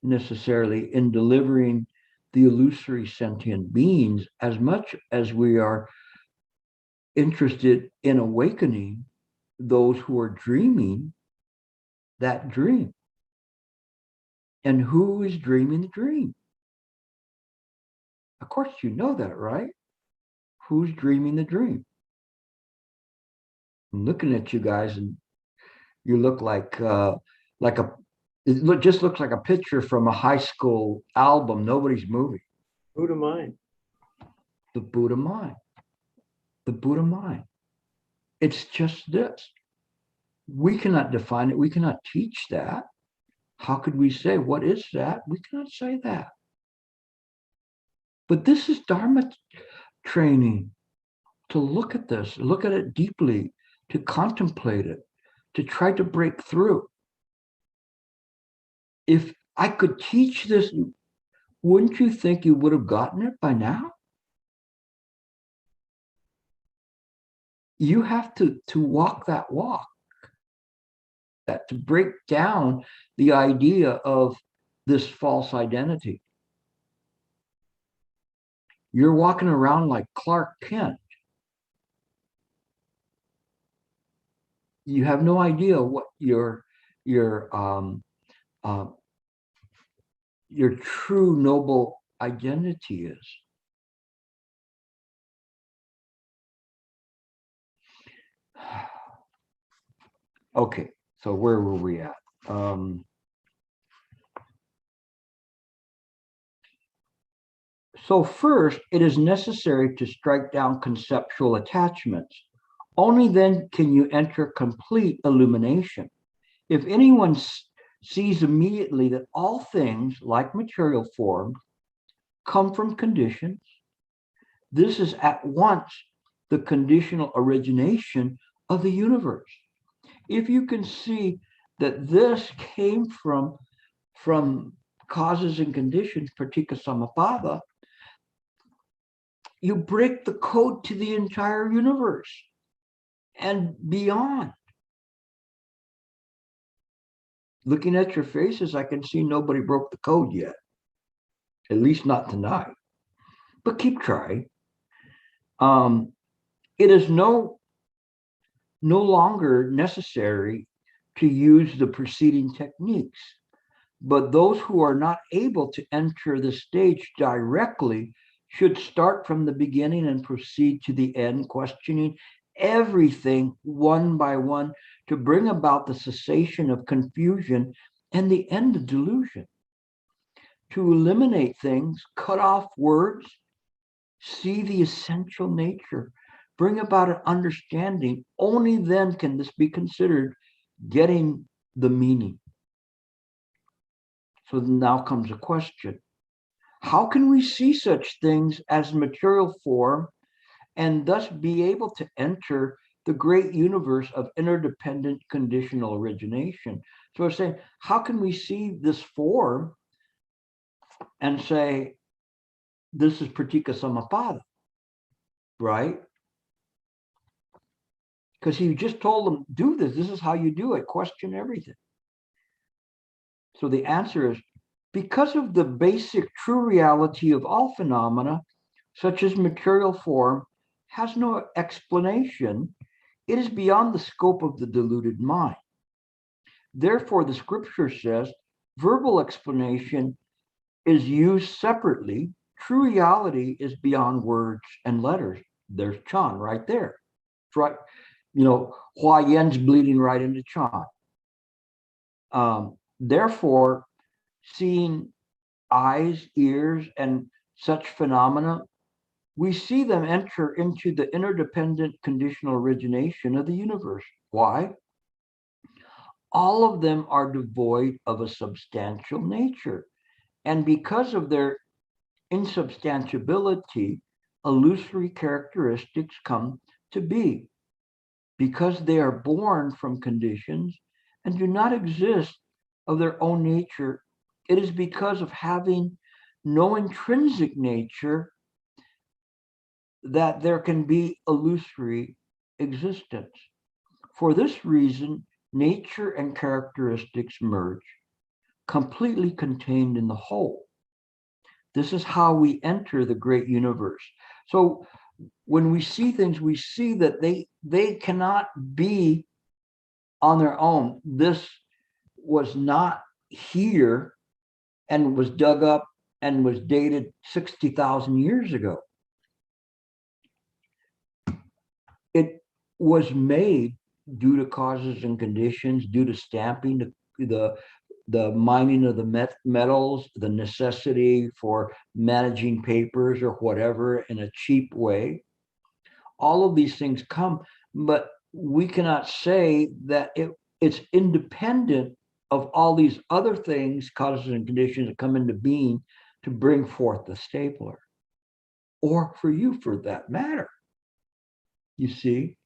[SPEAKER 1] necessarily in delivering the illusory sentient beings as much as we are interested in awakening those who are dreaming that dream. And who is dreaming the dream? Of course, you know that, right? Who's dreaming the dream? I'm looking at you guys, and you look like just looks like a picture from a high school album. Nobody's moving.
[SPEAKER 4] Buddha mind.
[SPEAKER 1] The Buddha mind. The Buddha mind. It's just this. We cannot define it. We cannot teach that. How could we say, what is that? We cannot say that. But this is Dharma training, to look at this, look at it deeply, to contemplate it, to try to break through. If I could teach this, wouldn't you think you would have gotten it by now? You have to walk that walk, that to break down the idea of this false identity. You're walking around like Clark Kent. You have no idea what your true noble identity is. Okay, so where were we at? So first, it is necessary to strike down conceptual attachments. Only then can you enter complete illumination. If anyone sees immediately that all things, like material form, come from conditions, this is at once the conditional origination of the universe. If you can see that this came from causes and conditions, paticca samuppada, you break the code to the entire universe and beyond. Looking at your faces, I can see nobody broke the code yet, at least not tonight, but keep trying. It is no longer necessary to use the preceding techniques, but those who are not able to enter the stage directly should start from the beginning and proceed to the end, questioning everything one by one to bring about the cessation of confusion and the end of delusion. To eliminate things, cut off words, see the essential nature, bring about an understanding. Only then can this be considered getting the meaning. So now comes a question. How can we see such things as material form and thus be able to enter the great universe of interdependent conditional origination? So we're saying, how can we see this form and say, this is paticca samuppada, right? Because he just told them, do this. This is how you do it. Question everything. So the answer is, because of the basic true reality of all phenomena, such as material form, has no explanation, it is beyond the scope of the deluded mind. Therefore, the scripture says, verbal explanation is used separately. True reality is beyond words and letters. There's Chan right there. It's right, Hua Yan's bleeding right into Chan. Therefore, seeing eyes, ears, and such phenomena, we see them enter into the interdependent conditional origination of the universe. Why? All of them are devoid of a substantial nature. And because of their insubstantiability, illusory characteristics come to be. Because they are born from conditions and do not exist of their own nature, it is because of having no intrinsic nature that there can be illusory existence. For this reason, nature and characteristics merge, completely contained in the whole. This is how we enter the great universe. So when we see things, we see that they cannot be on their own. This was not here and was dug up and was dated 60,000 years ago. was made due to causes and conditions, due to stamping, the mining of the metals, the necessity for managing papers or whatever in a cheap way. All of these things come, but we cannot say that it's independent of all these other things, causes and conditions that come into being to bring forth the stapler, or for you for that matter. You see?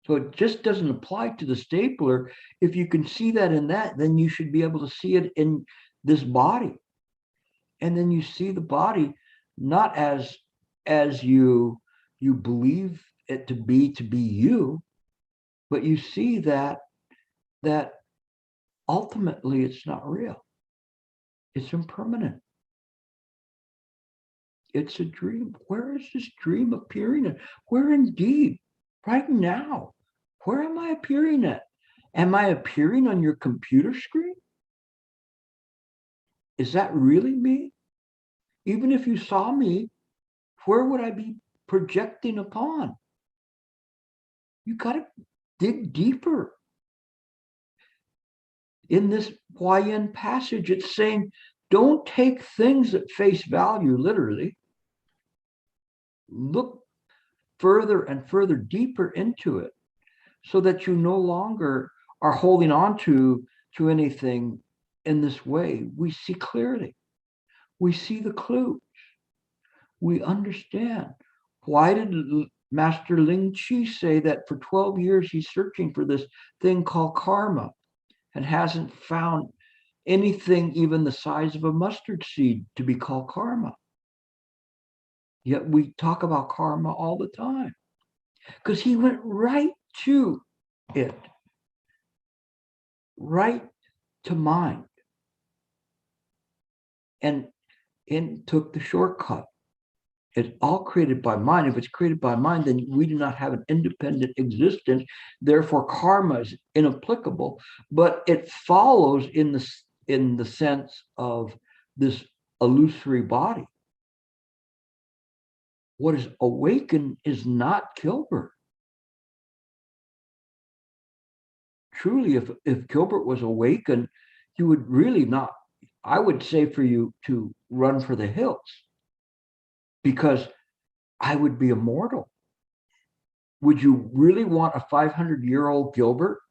[SPEAKER 1] So it just doesn't apply to the stapler. If you can see that in that, then you should be able to see it in this body. And then you see the body not as you believe it to be you, but you see that ultimately it's not real. It's impermanent. It's a dream. Where is this dream appearing at? Where indeed? Right now. Where am I appearing at? Am I appearing on your computer screen? Is that really me? Even if you saw me, where would I be projecting upon? You got to dig deeper. In this Huayan passage, it's saying, don't take things at face value, literally. Look further and further deeper into it so that you no longer are holding on to anything in this way. We see clearly. We see the clues. We understand. Why did Master Ling Chi say that for 12 years he's searching for this thing called karma and hasn't found anything even the size of a mustard seed to be called karma? Yet we talk about karma all the time because he went right to it, right to mind, and took the shortcut. It's all created by mind. If it's created by mind, then we do not have an independent existence. Therefore, karma is inapplicable. But it follows in the sense of this illusory body. What is awakened is not Gilbert. Truly, if Gilbert was awakened, he would really not, I would say for you to run for the hills, because I would be immortal. Would you really want a 500-year-old Gilbert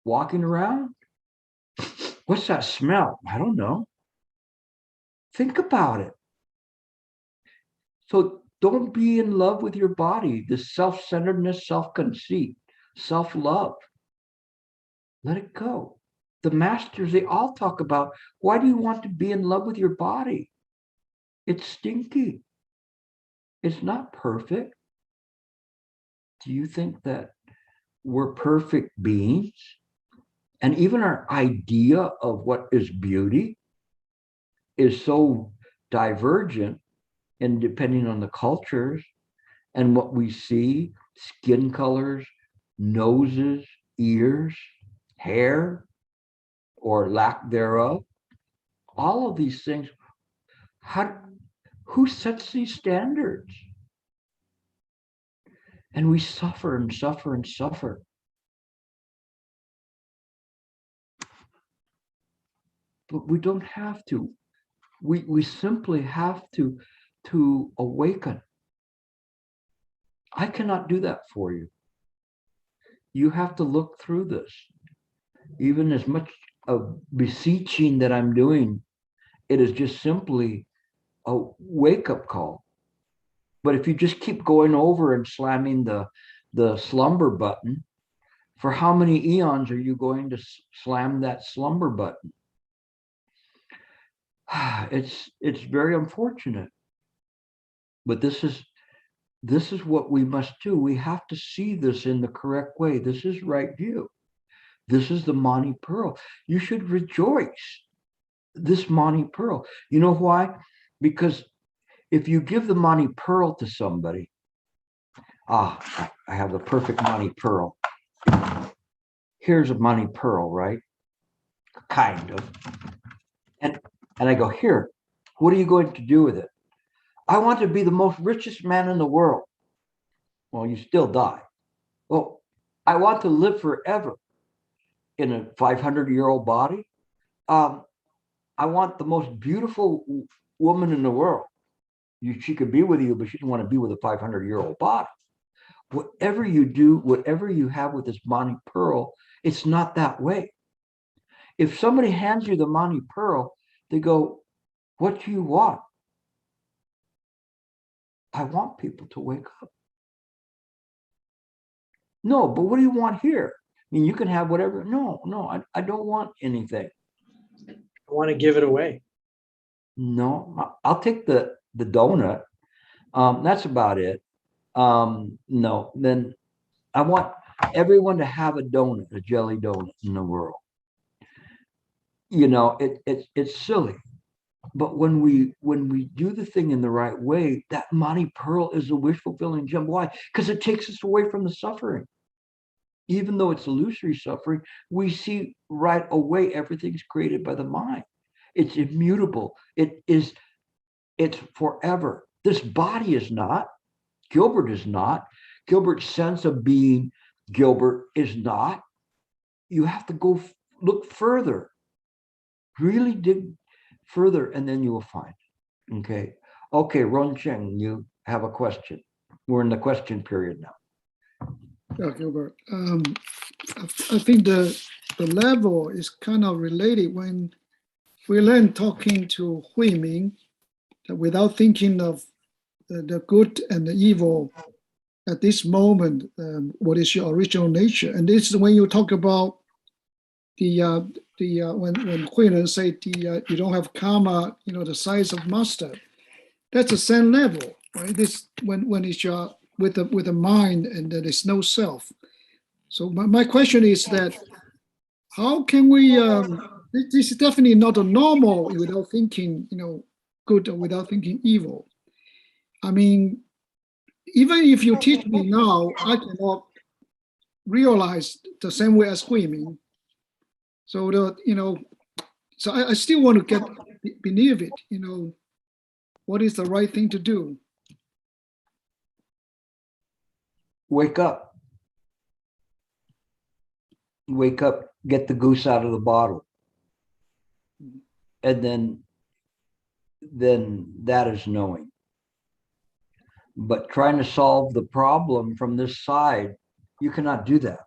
[SPEAKER 1] walking around? What's that smell? I don't know. Think about it. So don't be in love with your body, this self-centeredness, self-conceit, self-love. Let it go. The masters, they all talk about, why do you want to be in love with your body? It's stinky. It's not perfect. Do you think that we're perfect beings? And even our idea of what is beauty is so divergent, and depending on the cultures and what we see, skin colors, noses, ears, hair, or lack thereof, all of these things, who sets these standards? And we suffer and suffer and suffer. But we don't have to. We simply have to awaken. I cannot do that for you. You have to look through this. Even as much of beseeching that I'm doing, it is just simply a wake-up call. But if you just keep going over and slamming the slumber button, for how many eons are you going to slam that slumber button? It's very unfortunate. But this is what we must do. We have to see this in the correct way. This is right view. This is the Mani Pearl. You should rejoice. This Mani Pearl. You know why? Because if you give the Mani Pearl to somebody, I have the perfect Mani Pearl. Here's a Mani Pearl, right? Kind of. And I go, here, what are you going to do with it? I want to be the most richest man in the world. Well, you still die. Well, I want to live forever in a 500-year-old body. I want the most beautiful woman in the world. She could be with you, but she doesn't want to be with a 500-year-old body. Whatever you do, whatever you have with this Mani Pearl, it's not that way. If somebody hands you the Mani Pearl, they go, what do you want? I want people to wake up. No, but what do you want here? I mean, you can have whatever. No, I don't want anything.
[SPEAKER 4] I want to give it away.
[SPEAKER 1] No, I'll take the donut. That's about it. No, then I want everyone to have a donut, a jelly donut in the world. You know, it's silly. But when we do the thing in the right way, that Mani Pearl is a wish fulfilling gem. Why? Because it takes us away from the suffering. Even though it's illusory suffering, we see right away everything's created by the mind. It's immutable. It's forever. This body is not. Gilbert is not. Gilbert's sense of being Gilbert is not. You have to go look further. Really dig further, and then you will find. Okay, Ron Sheng, you have a question. We're in the question period now.
[SPEAKER 8] Yeah, Gilbert. I think the level is kind of related when we learn talking to Hui Ming without thinking of the good and the evil at this moment. What is your original nature? And this is when you talk about when Huiren say you don't have karma, the size of master. That's the same level, right? This when it's with the mind and there is no self. So my question is that how can we? This is definitely not a normal without thinking, good or without thinking evil. I mean, even if you teach me now, I cannot realize the same way as Hui Ming. So so I still want to get beneath it. What is the right thing to do?
[SPEAKER 1] Wake up. Wake up, get the goose out of the bottle. And then that is knowing. But trying to solve the problem from this side, you cannot do that.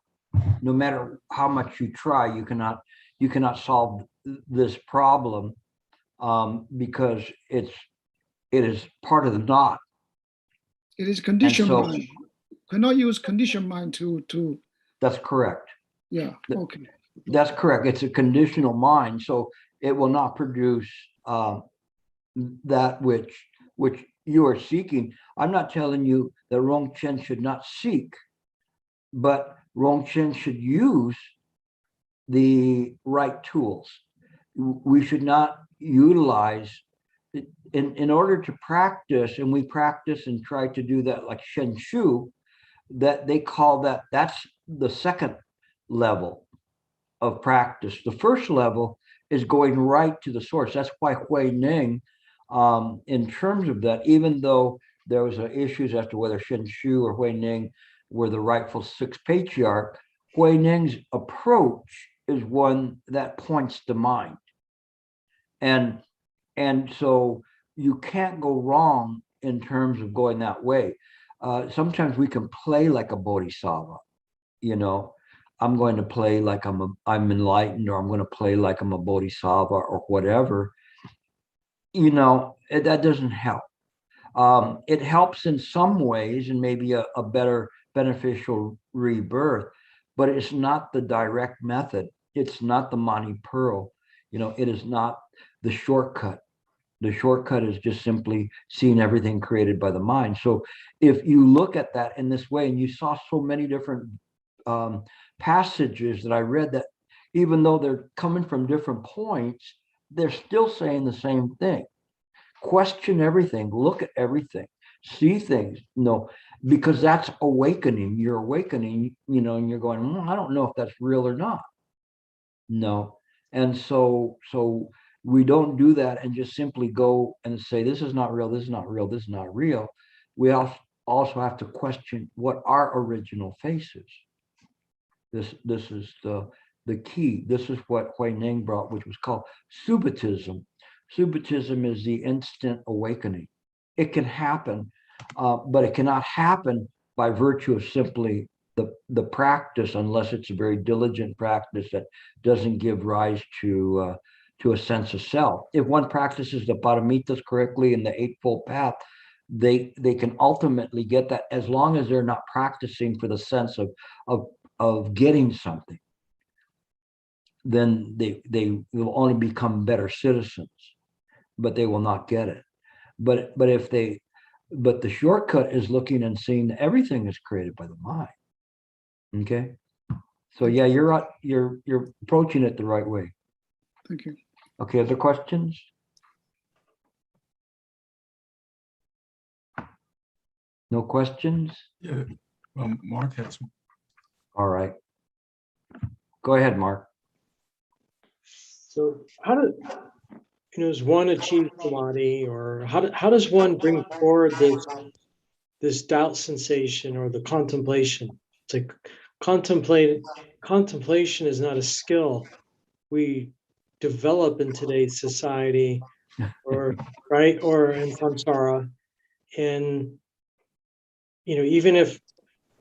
[SPEAKER 1] No matter how much you try, you cannot solve this problem because it is part of the knot.
[SPEAKER 8] It is conditioned
[SPEAKER 1] so-
[SPEAKER 8] mind. Cannot use conditioned mind to.
[SPEAKER 1] That's correct.
[SPEAKER 8] Yeah. Okay.
[SPEAKER 1] That's correct. It's a conditional mind, so it will not produce that which you are seeking. I'm not telling you that Rongchen should not seek, but Rongchen should use the right tools. We should not utilize it in order to practice, and we practice and try to do that like Shen Shu, that they call that's the second level of practice. The first level is going right to the source. That's why Hui Ning, in terms of that, even though there was issues as to whether Shen Shu or Hui Ning were the rightful sixth patriarch, Hui Ning's approach is one that points to mind. And so you can't go wrong in terms of going that way. Sometimes we can play like a bodhisattva, I'm going to play like I'm enlightened, or I'm going to play like I'm a bodhisattva or whatever. That doesn't help. It helps in some ways and maybe a better beneficial rebirth, but it's not the direct method. It's not the Mani Pearl. It is not the shortcut. The shortcut is just simply seeing everything created by the mind. So if you look at that in this way, and you saw so many different passages that I read, that even though they're coming from different points, they're still saying the same thing. Question everything, look at everything, see things, because that's awakening. You're awakening, and you're going, I don't know if that's real or not. No. And so we don't do that and just simply go and say, this is not real, this is not real, this is not real. We also have to question what our original face is. This is the key. This is what Hui Ning brought, which was called Subitism. Subitism is the instant awakening. It can happen, but it cannot happen by virtue of simply the practice, unless it's a very diligent practice that doesn't give rise to a sense of self. If one practices the paramitas correctly in the Eightfold Path, they can ultimately get that, as long as they're not practicing for the sense of getting something. Then they will only become better citizens, but they will not get it. But the shortcut is looking and seeing that everything is created by the mind. Okay, so yeah, you're approaching it the right way.
[SPEAKER 8] Thank you.
[SPEAKER 1] Okay, other questions? No questions?
[SPEAKER 3] Yeah, well, Mark has.
[SPEAKER 1] All right. Go ahead, Mark.
[SPEAKER 4] So how does one achieve samadhi, or how does one bring forward this doubt sensation or the contemplation? It's like contemplation is not a skill we develop in today's society, or in samsara. And even if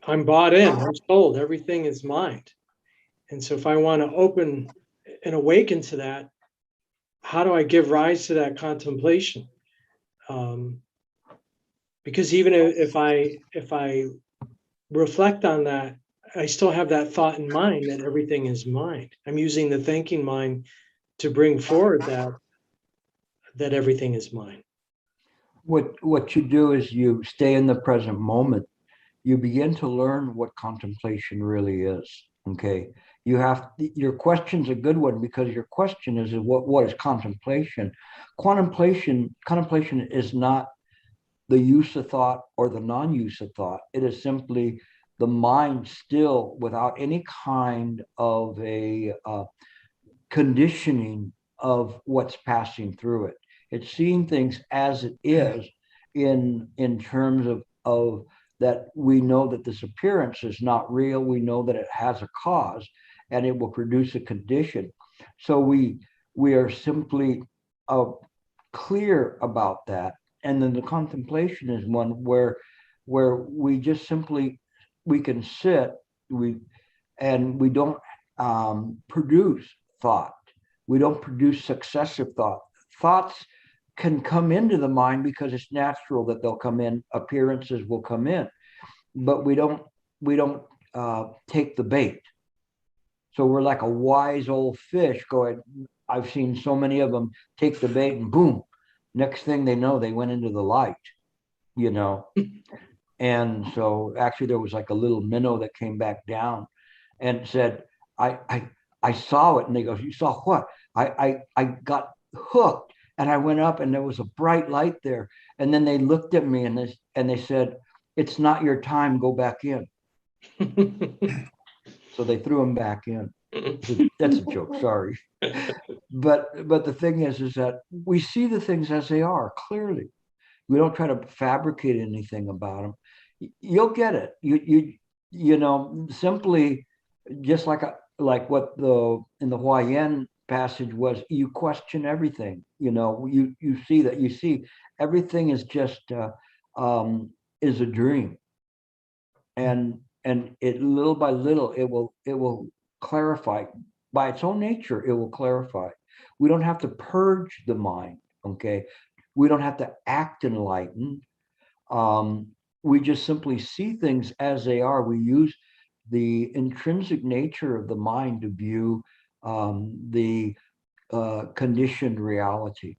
[SPEAKER 4] I'm bought in, I'm sold, everything is mind. And so if I want to open and awaken to that, how do I give rise to that contemplation? Because even if I reflect on that, I still have that thought in mind that everything is mind. I'm using the thinking mind to bring forward that everything is mine.
[SPEAKER 1] What you do is you stay in the present moment. You begin to learn what contemplation really is. Okay, your question's a good one, because your question is what is contemplation? Contemplation is not the use of thought or the non-use of thought. It is simply the mind still without any kind of a conditioning of what's passing through it. It's seeing things as it is, in terms of that we know that this appearance is not real. We know that it has a cause and it will produce a condition. So we are simply clear about that. And then the contemplation is one where we just simply, we can sit, and we don't produce thought. We don't produce successive thought. Thoughts can come into the mind because it's natural that they'll come in. Appearances will come in, but we don't take the bait. So we're like a wise old fish going. I've seen so many of them take the bait and boom, next thing they know, they went into the light, And so actually there was like a little minnow that came back down and said, I saw it. And they go, you saw what? I got hooked, and I went up and there was a bright light there. And then they looked at me and they said, it's not your time, go back in. So they threw him back in. That's a joke, sorry. But the thing is that we see the things as they are clearly. We don't try to fabricate anything about them. You'll get it. Simply just like what in the Huayan passage was, you question everything. You see everything is just is a dream, and it little by little it will clarify. By its own nature, it will clarify. We don't have to purge the mind, okay? We don't have to act enlightened. We just simply see things as they are. We use the intrinsic nature of the mind to view the conditioned reality.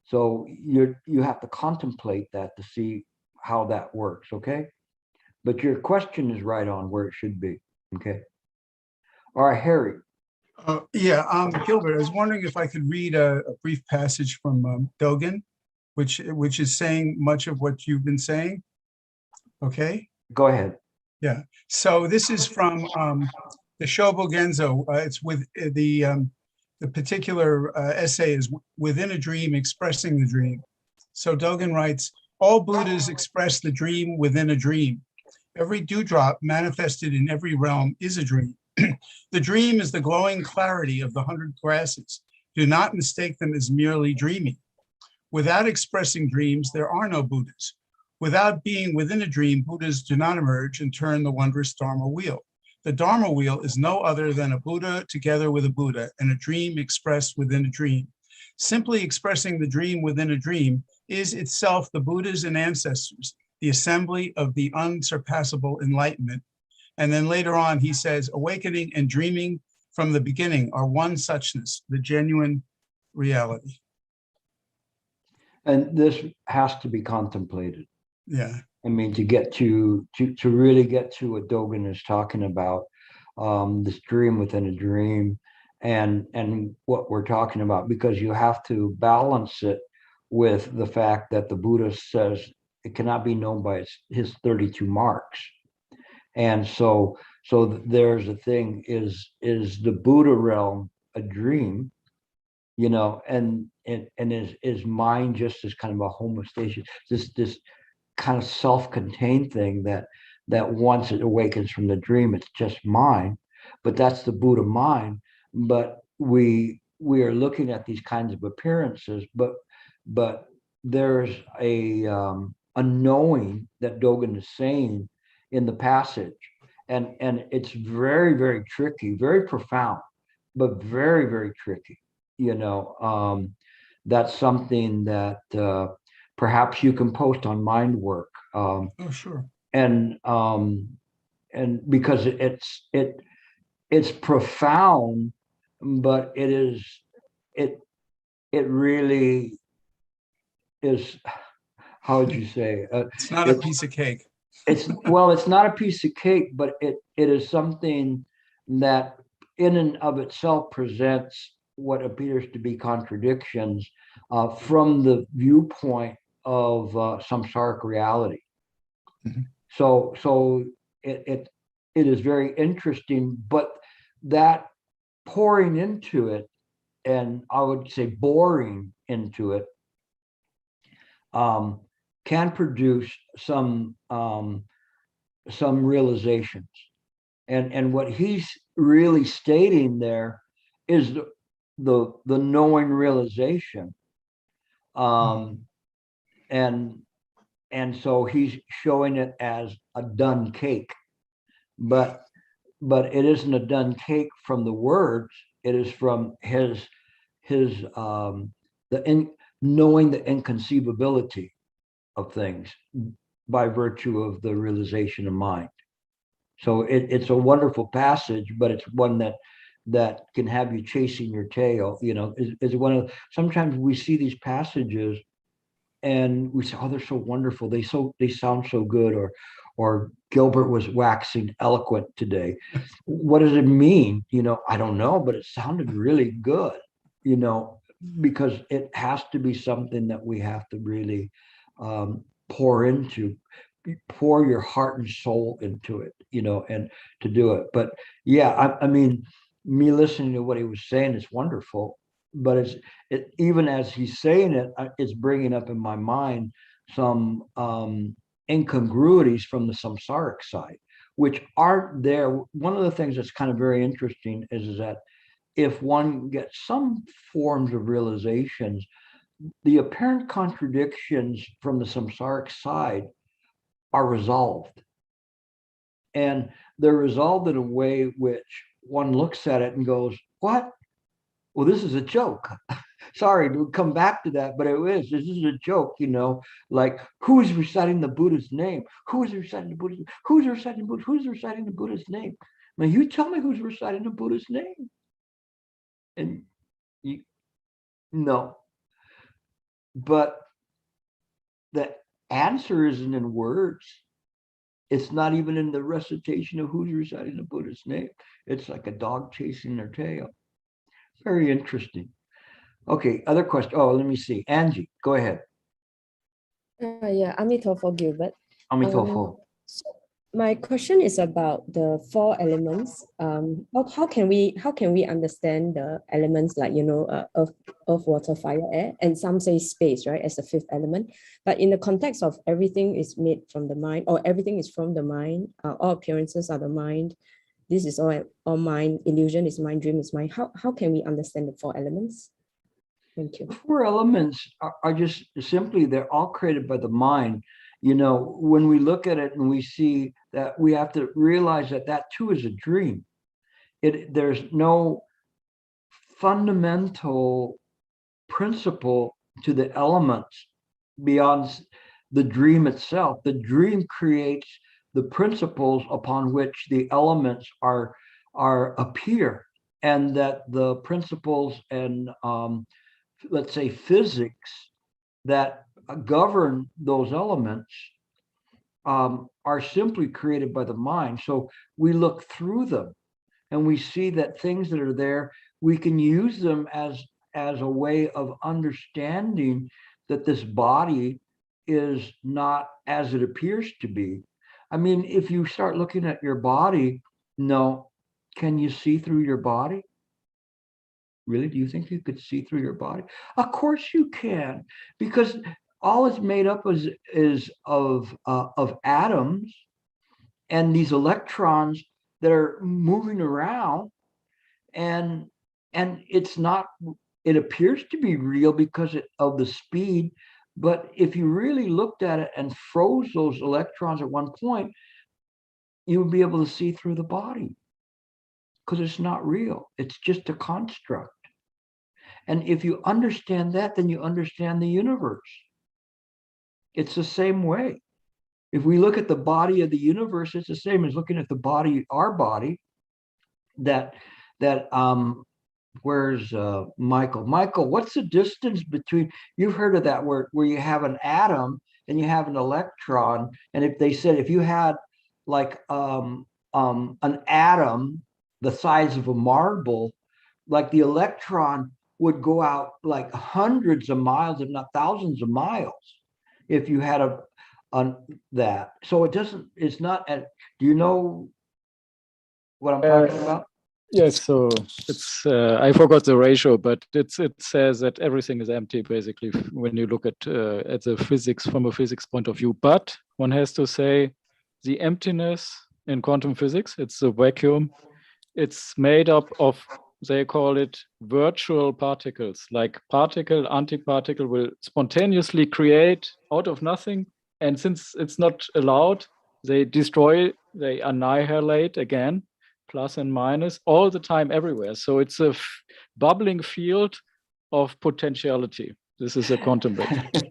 [SPEAKER 1] So you have to contemplate that to see how that works, okay? But your question is right on where it should be, okay? All right, Harry.
[SPEAKER 3] Gilbert, I was wondering if I could read a brief passage from Dogen, which is saying much of what you've been saying. Okay.
[SPEAKER 1] Go ahead.
[SPEAKER 3] Yeah. So this is from the Shobo Genzo. It's with the particular essay is Within a Dream, Expressing the Dream. So Dogen writes, All Buddhas express the dream within a dream. Every dewdrop manifested in every realm is a dream. The dream is the glowing clarity of the 100 grasses. Do not mistake them as merely dreaming. Without expressing dreams, there are no Buddhas. Without being within a dream, Buddhas do not emerge and turn the wondrous Dharma wheel. The Dharma wheel is no other than a Buddha together with a Buddha and a dream expressed within a dream. Simply expressing the dream within a dream is itself the Buddhas and ancestors, the assembly of the unsurpassable enlightenment. And then later on, he says, awakening and dreaming from the beginning are one suchness, the genuine reality.
[SPEAKER 1] And this has to be contemplated.
[SPEAKER 3] Yeah.
[SPEAKER 1] I mean, to get to really get to what Dogen is talking about, this dream within a dream, and what we're talking about, because you have to balance it with the fact that the Buddha says it cannot be known by his 32 marks. And so there's a thing, is the Buddha realm a dream, you know, and is mind just as kind of a homostasis, this kind of self-contained thing that once it awakens from the dream, it's just mind, but that's the Buddha mind. But we are looking at these kinds of appearances, but there's a knowing that Dogen is saying in the passage, and it's very, very tricky, very profound, but very, very tricky, you know. That's something that perhaps you can post on Mind Work.
[SPEAKER 3] Oh, sure.
[SPEAKER 1] And because it's profound, but it really is, how would you say?
[SPEAKER 3] It's not a piece of cake.
[SPEAKER 1] It's not a piece of cake, but it is something that in and of itself presents what appears to be contradictions from the viewpoint of samsaric reality.
[SPEAKER 3] Mm-hmm.
[SPEAKER 1] So it is very interesting, but that pouring into it, and I would say boring into it, can produce some realizations. And what he's really stating there is the knowing realization. And so he's showing it as a done cake, but it isn't a done cake from the words. It is from his knowing the inconceivability of things by virtue of the realization of mind. So it's a wonderful passage, but it's one that can have you chasing your tail. You know, is one of, sometimes we see these passages and we say, oh, they're so wonderful. They sound so good, or Gilbert was waxing eloquent today. What does it mean? You know, I don't know, but it sounded really good, you know, because it has to be something that we have to really pour your heart and soul into it, you know, and to do it. But yeah, I mean, me listening to what he was saying is wonderful, but even as he's saying it, it's bringing up in my mind some incongruities from the samsaric side, which aren't there. One of the things that's kind of very interesting is that if one gets some forms of realizations, the apparent contradictions from the samsaric side are resolved. And they're resolved in a way which one looks at it and goes, what? Well, this is a joke. Sorry to come back to that, but this is a joke, you know, like who is reciting the Buddha's name? Who is reciting the Buddha's name? Who's reciting the Buddha's name? Now you tell me who's reciting the Buddha's name. And no. But the answer isn't in words. It's not even in the recitation of who's reciting the Buddha's name. It's like a dog chasing their tail. Very interesting. Okay, other question. Oh, let me see. Angie, go ahead.
[SPEAKER 5] Yeah, Amitofo, Gilbert.
[SPEAKER 1] Amitofo.
[SPEAKER 5] My question is about the 4 elements. How can we understand the elements like, earth, water, fire, air, and some say space, right, as the 5th element. But in the context of everything is made from the mind, or everything is from the mind, all appearances are the mind. This is all mind. Illusion is mind. Dream is mind. How can we understand the 4 elements? Thank you.
[SPEAKER 1] The 4 elements are just simply, they're all created by the mind. When we look at it and we see that, we have to realize that that too is a dream. There's no fundamental principle to the elements beyond the dream itself. The dream creates the principles upon which the elements appear, and that the principles and let's say physics that govern those elements are simply created by the mind. So we look through them and we see that things that are there, we can use them as a way of understanding that this body is not as it appears to be. I mean, if you start looking at your body, can you see through your body? Really? Do you think you could see through your body? Of course you can, because all it's made up is of atoms and these electrons that are moving around, and it's not, it appears to be real because of the speed, but if you really looked at it and froze those electrons at one point, you would be able to see through the body, because it's not real. It's just a construct. And if you understand that, then you understand the universe. It's the same way. If we look at the body of the universe, it's the same as looking at the body, our body. Where's Michael? Michael, what's the distance between, you've heard of that where you have an atom and you have an electron, and if they said if you had like an atom the size of a marble, like the electron would go out like hundreds of miles, if not thousands of miles, if you had that. So it's not, do you know what I'm talking about?
[SPEAKER 9] Yes, so it's I forgot the ratio, but it says that everything is empty basically when you look at the physics from a physics point of view. But one has to say the emptiness in quantum physics, it's a vacuum. It's made up of, they call it virtual particles, like particle, antiparticle will spontaneously create out of nothing. And since it's not allowed, they destroy, they annihilate again, plus and minus, all the time, everywhere. So it's a bubbling field of potentiality. This is a quantum vacuum.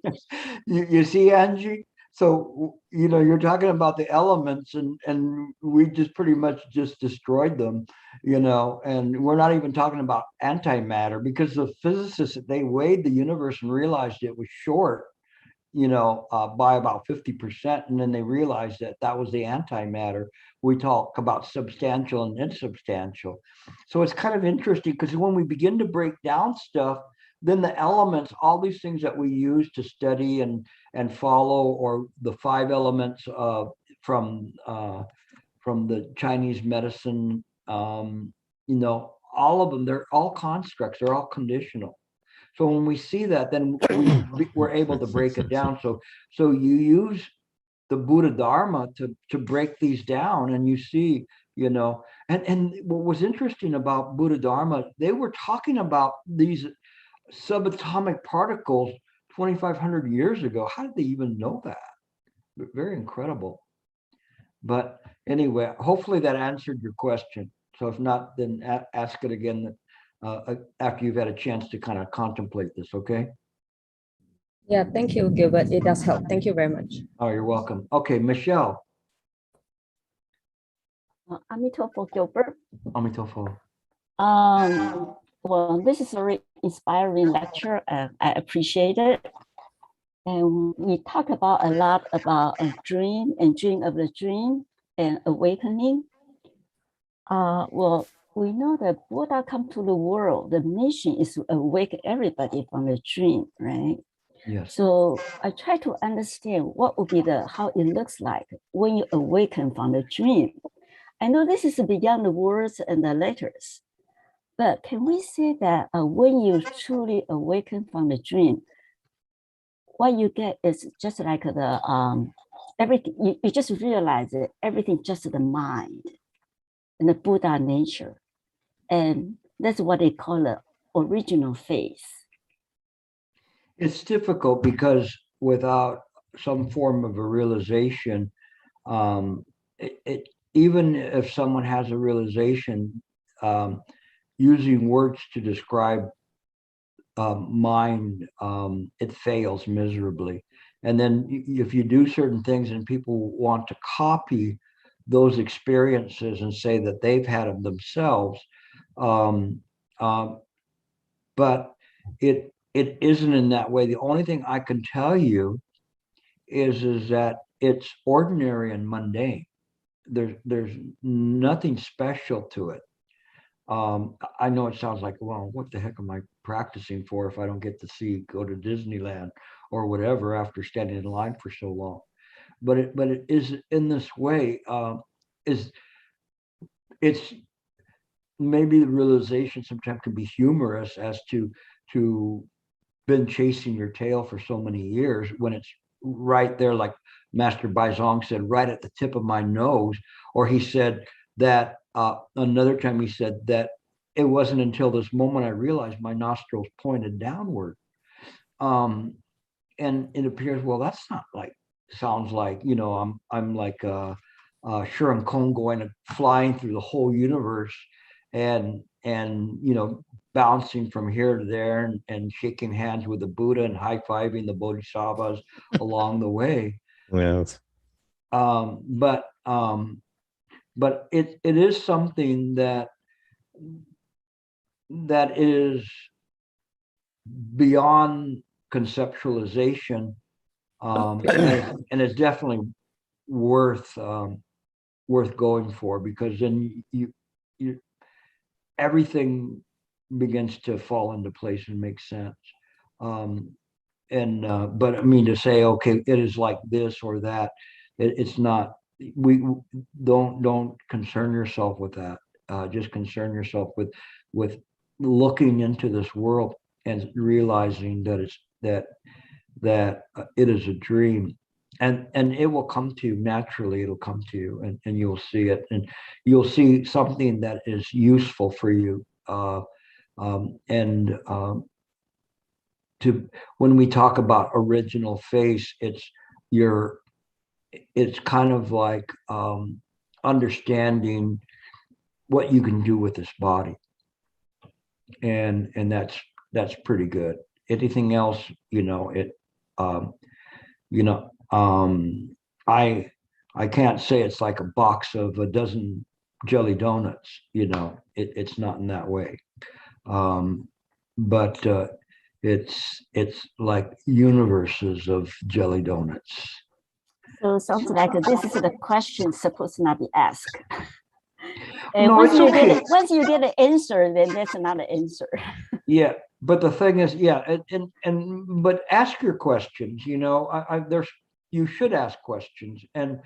[SPEAKER 1] You see, Angie? So, you're talking about the elements, and we just pretty much just destroyed them, and we're not even talking about antimatter, because the physicists, they weighed the universe and realized it was short, by about 50%. And then they realized that was the antimatter. We talk about substantial and insubstantial. So it's kind of interesting, because when we begin to break down stuff, then the elements, all these things that we use to study and follow, or the 5 elements from the Chinese medicine, all of them, they're all constructs, they're all conditional. So when we see that, then we're able to break it down. So you use the Buddha Dharma to break these down, and you see, and what was interesting about Buddha Dharma, they were talking about these subatomic particles 2,500 years ago. How did they even know that? Very incredible. But anyway, hopefully that answered your question. So if not, then ask it again after you've had a chance to kind of contemplate this, okay?
[SPEAKER 5] Yeah, thank you, Gilbert. It does help. Thank you very much.
[SPEAKER 1] Oh, you're welcome. Okay, Michelle.
[SPEAKER 10] Amitabha, Gilbert.
[SPEAKER 1] Amitabha.
[SPEAKER 10] Well, this is a very inspiring lecture. I appreciate it. And we talk about a lot about a dream and dream of the dream and awakening. Well, we know that Buddha come to the world. The mission is to awake everybody from the dream, right?
[SPEAKER 1] Yes.
[SPEAKER 10] So I try to understand what would be how it looks like when you awaken from the dream. I know this is beyond the words and the letters, but can we say that when you truly awaken from the dream, what you get is just like everything, you just realize that everything just the mind and the Buddha nature. And that's what they call the original face.
[SPEAKER 1] It's difficult because without some form of a realization, even if someone has a realization, using words to describe mind, it fails miserably. And then if you do certain things and people want to copy those experiences and say that they've had them themselves, but it isn't in that way. The only thing I can tell you is that it's ordinary and mundane. There's nothing special to it. I know it sounds like, well, what the heck am I practicing for if I don't get to go to Disneyland or whatever after standing in line for so long? But it is in this way. It's maybe the realization sometimes can be humorous as to been chasing your tail for so many years when it's right there, like Master Baizong said, right at the tip of my nose. Or he said that another time he said that it wasn't until this moment I realized my nostrils pointed downward. And it appears, well, that's not like, sounds like, I'm like Sheng going flying through the whole universe and bouncing from here to there and shaking hands with the Buddha and high-fiving the bodhisattvas along the way.
[SPEAKER 11] Yes.
[SPEAKER 1] But it is something that is beyond conceptualization, and it's definitely worth going for, because then you everything begins to fall into place and make sense. But I mean, to say, okay, it is like this or that, it's not. We don't concern yourself with that. Just concern yourself with looking into this world and realizing that it is a dream, and it will come to you naturally. It'll come to you, and you'll see it, and you'll see something that is useful for you. When we talk about original face, it's kind of like understanding what you can do with this body, and that's pretty good. Anything else, I can't say it's like a box of a dozen jelly donuts. It's not in that way. But it's like universes of jelly donuts.
[SPEAKER 10] So it sounds like this is the question supposed to not be asked. And
[SPEAKER 1] No,
[SPEAKER 10] once
[SPEAKER 1] it's okay.
[SPEAKER 10] once you get an answer, then that's not an answer.
[SPEAKER 1] Yeah, but the thing is, yeah, but ask your questions. You should ask questions, and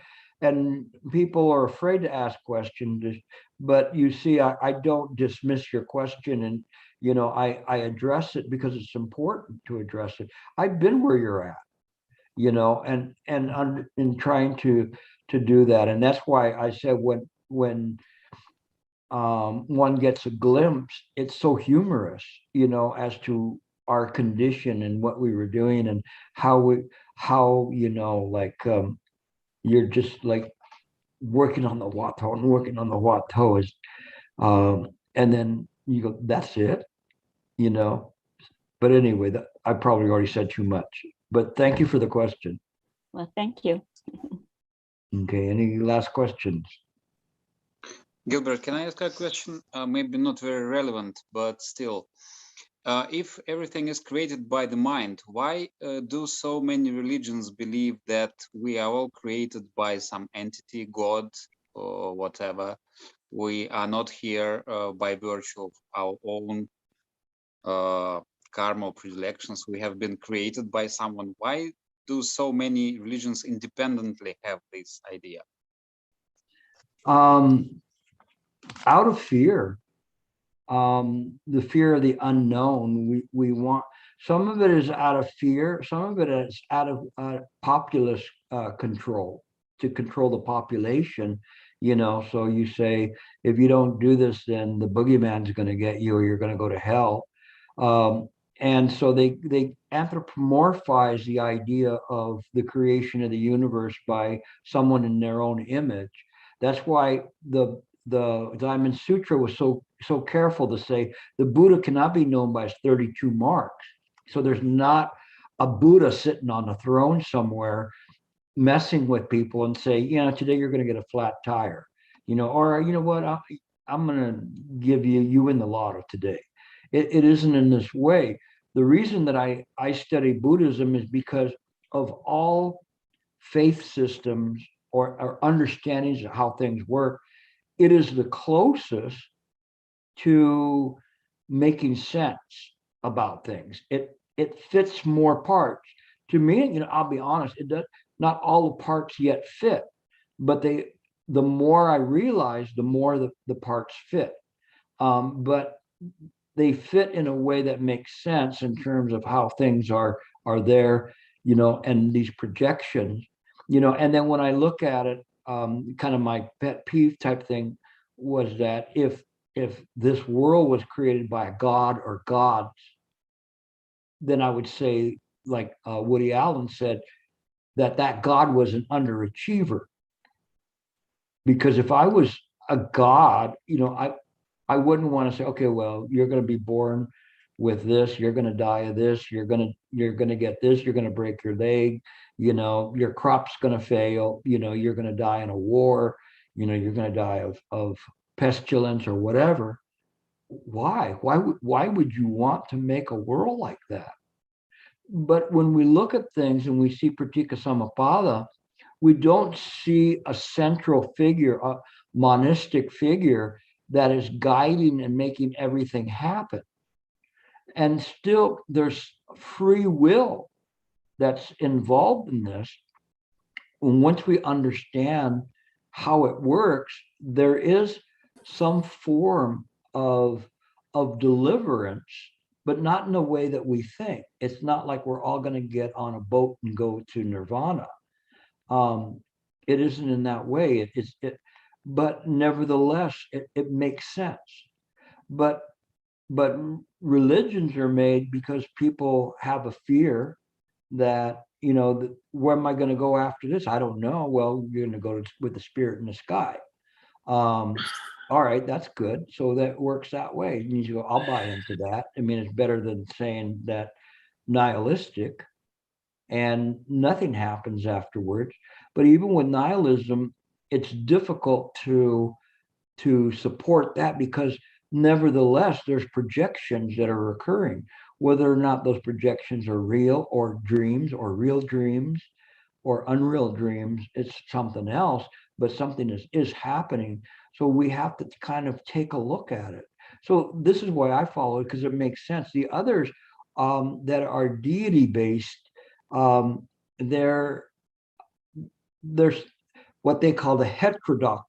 [SPEAKER 1] people are afraid to ask questions. But you see, I don't dismiss your question, and I address it because it's important to address it. I've been where you're at, and in trying to do that, and that's why I said when one gets a glimpse, it's so humorous, as to our condition and what we were doing and how you're just like working on the Watto and working on the Watto is, and then you go, that's it, but anyway, I probably already said too much, but thank you for the question.
[SPEAKER 10] Well, thank you.
[SPEAKER 1] Okay, any last questions?
[SPEAKER 6] Gilbert, can I ask a question? Maybe not very relevant, but still. If everything is created by the mind, why do so many religions believe that we are all created by some entity, God, or whatever? We are not here by virtue of our own karma or predilections. We have been created by someone. Why do so many religions independently have this idea?
[SPEAKER 1] Out of fear, the fear of the unknown. We want, some of it is out of fear, some of it is out of populace control, to control the population, you know. So you say, if you don't do this, then the boogeyman's going to get you, or you're going to go to hell. And so they anthropomorphize the idea of the creation of the universe by someone in their own image. That's why the Diamond Sutra was so careful to say the Buddha cannot be known by his 32 marks. So there's not a Buddha sitting on a throne somewhere messing with people and say, you know, today you're going to get a flat tire, you know, or you know what, I'm going to give you in the lotto today. It isn't in this way. The reason that I study Buddhism is because of all faith systems or understandings of how things work. It is the closest to making sense about things. It fits more parts. To me, you know, I'll be honest, it does not all the parts yet fit, but the more I realize, the more the parts fit. But they fit in a way that makes sense in terms of how things are there, you know, and these projections, you know. And then when I look at it, kind of my pet peeve type thing was that if this world was created by a god or gods, then I would say, like Woody Allen said, that God was an underachiever. Because if I was a god, you know, I wouldn't want to say, okay, well, you're going to be born with this, you're going to die of this, you're going to get this, you're going to break your leg, you know, your crop's going to fail, you know, you're going to die in a war, you know, you're going to die of pestilence or whatever. Why would you want to make a world like that? But when we look at things and we see Pratika Samappada, we don't see a central figure, a monistic figure that is guiding and making everything happen. And still there's free will that's involved in this. And once we understand how it works, there is some form of deliverance, but not in a way that we think. It's not like we're all going to get on a boat and go to nirvana. It isn't in that way. But nevertheless, it makes sense. But religions are made because people have a fear that, you know, where am I going to go after this? I don't know. Well, you're going to go with the spirit in the sky. All right, that's good. So that works that way. And you go, I'll buy into that. I mean, it's better than saying that nihilistic and nothing happens afterwards. But even with nihilism, it's difficult to support that, because nevertheless, there's projections that are occurring. Whether or not those projections are real or dreams or real dreams or unreal dreams, it's something else, but something is happening. So we have to kind of take a look at it. So this is why I follow it, because it makes sense. The others that are deity-based, there's what they call the heterodox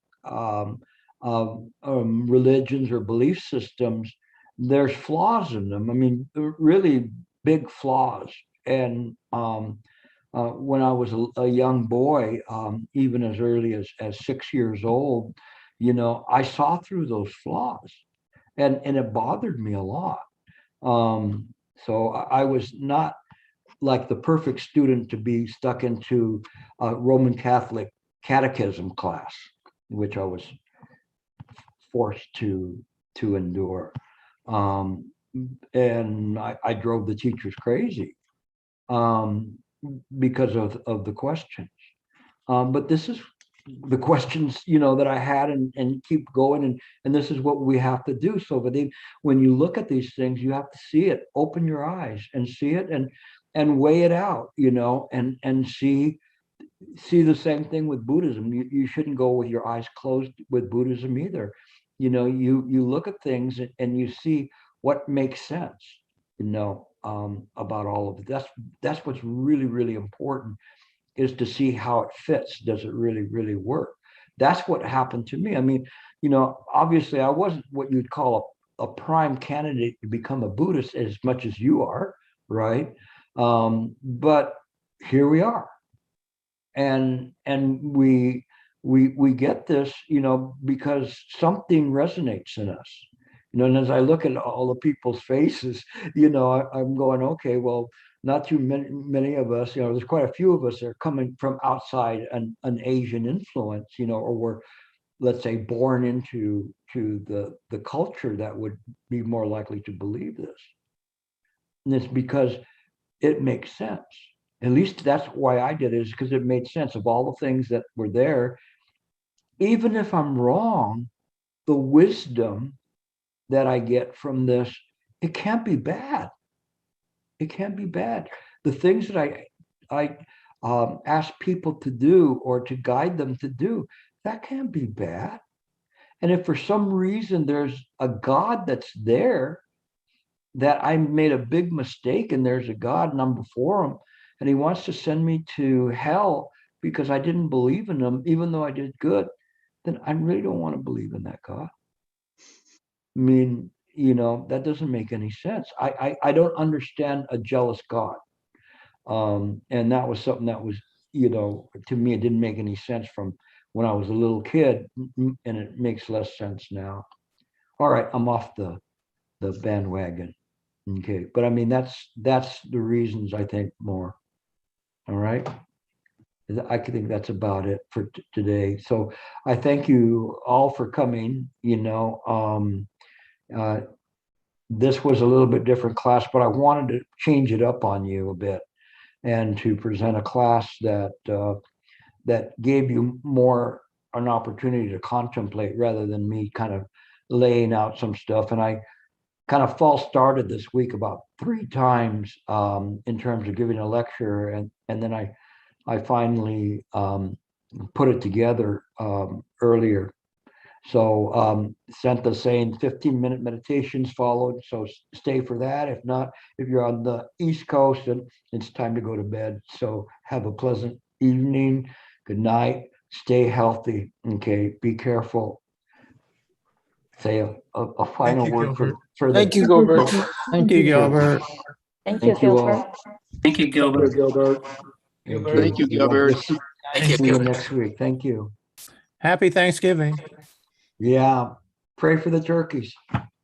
[SPEAKER 1] religions or belief systems. There's flaws in them. I mean, really big flaws. And when I was a young boy, even as early as 6 years old, you know, I saw through those flaws, and it bothered me a lot. So I was not like the perfect student to be stuck into a Roman Catholic catechism class, which I was forced to endure. And I drove the teachers crazy because of the questions. But this is the questions, you know, that I had, and keep going, and this is what we have to do. So when you look at these things, you have to see it, open your eyes and see it, and weigh it out, you know, and see the same thing with Buddhism. You shouldn't go with your eyes closed with Buddhism either. You know, you look at things and you see what makes sense. about all of it. That's what's really, really important, is to see how it fits. Does it really, really work? That's what happened to me. I mean, obviously I wasn't what you'd call a prime candidate to become a Buddhist as much as you are, right? But here we are. And we get this, because something resonates in us. And as I look at all the people's faces, I'm going, okay, well, not too many of us, there's quite a few of us that are coming from outside an Asian influence, or we're, let's say, born into the culture that would be more likely to believe this. And it's because it makes sense. At least that's why I did it, is because it made sense of all the things that were there. Even if I'm wrong, the wisdom that I get from this, it can't be bad. It can't be bad. The things that I ask people to do or to guide them to do, that can't be bad. And if for some reason there's a God that's there, that I made a big mistake and there's a God and I'm before him, and he wants to send me to hell because I didn't believe in him, even though I did good, then I really don't want to believe in that God. I mean, that doesn't make any sense. I don't understand a jealous God. And that was something that was, to me, it didn't make any sense from when I was a little kid, and it makes less sense now. All right, I'm off the bandwagon. Okay, but I mean, that's the reasons, I think, more. All right. I think that's about it for today. So I thank you all for coming. This was a little bit different class, but I wanted to change it up on you a bit and to present a class that gave you more an opportunity to contemplate rather than me kind of laying out some stuff. And I kind of false started this week about 3 times in terms of giving a lecture, and then I finally put it together earlier. So Santa saying 15-minute meditations followed. So stay for that. If not, if you're on the East Coast, and it's time to go to bed. So have a pleasant evening. Good night. Stay healthy. Okay. Be careful. Say a final word for
[SPEAKER 11] Thank you, Gilbert. Thank you, Gilbert.
[SPEAKER 10] Thank you, Gilbert.
[SPEAKER 12] Thank you, Gilbert.
[SPEAKER 11] Thank you, Gilbert.
[SPEAKER 1] See you next week. Thank you.
[SPEAKER 11] Happy Thanksgiving.
[SPEAKER 1] Yeah. Pray for the turkeys.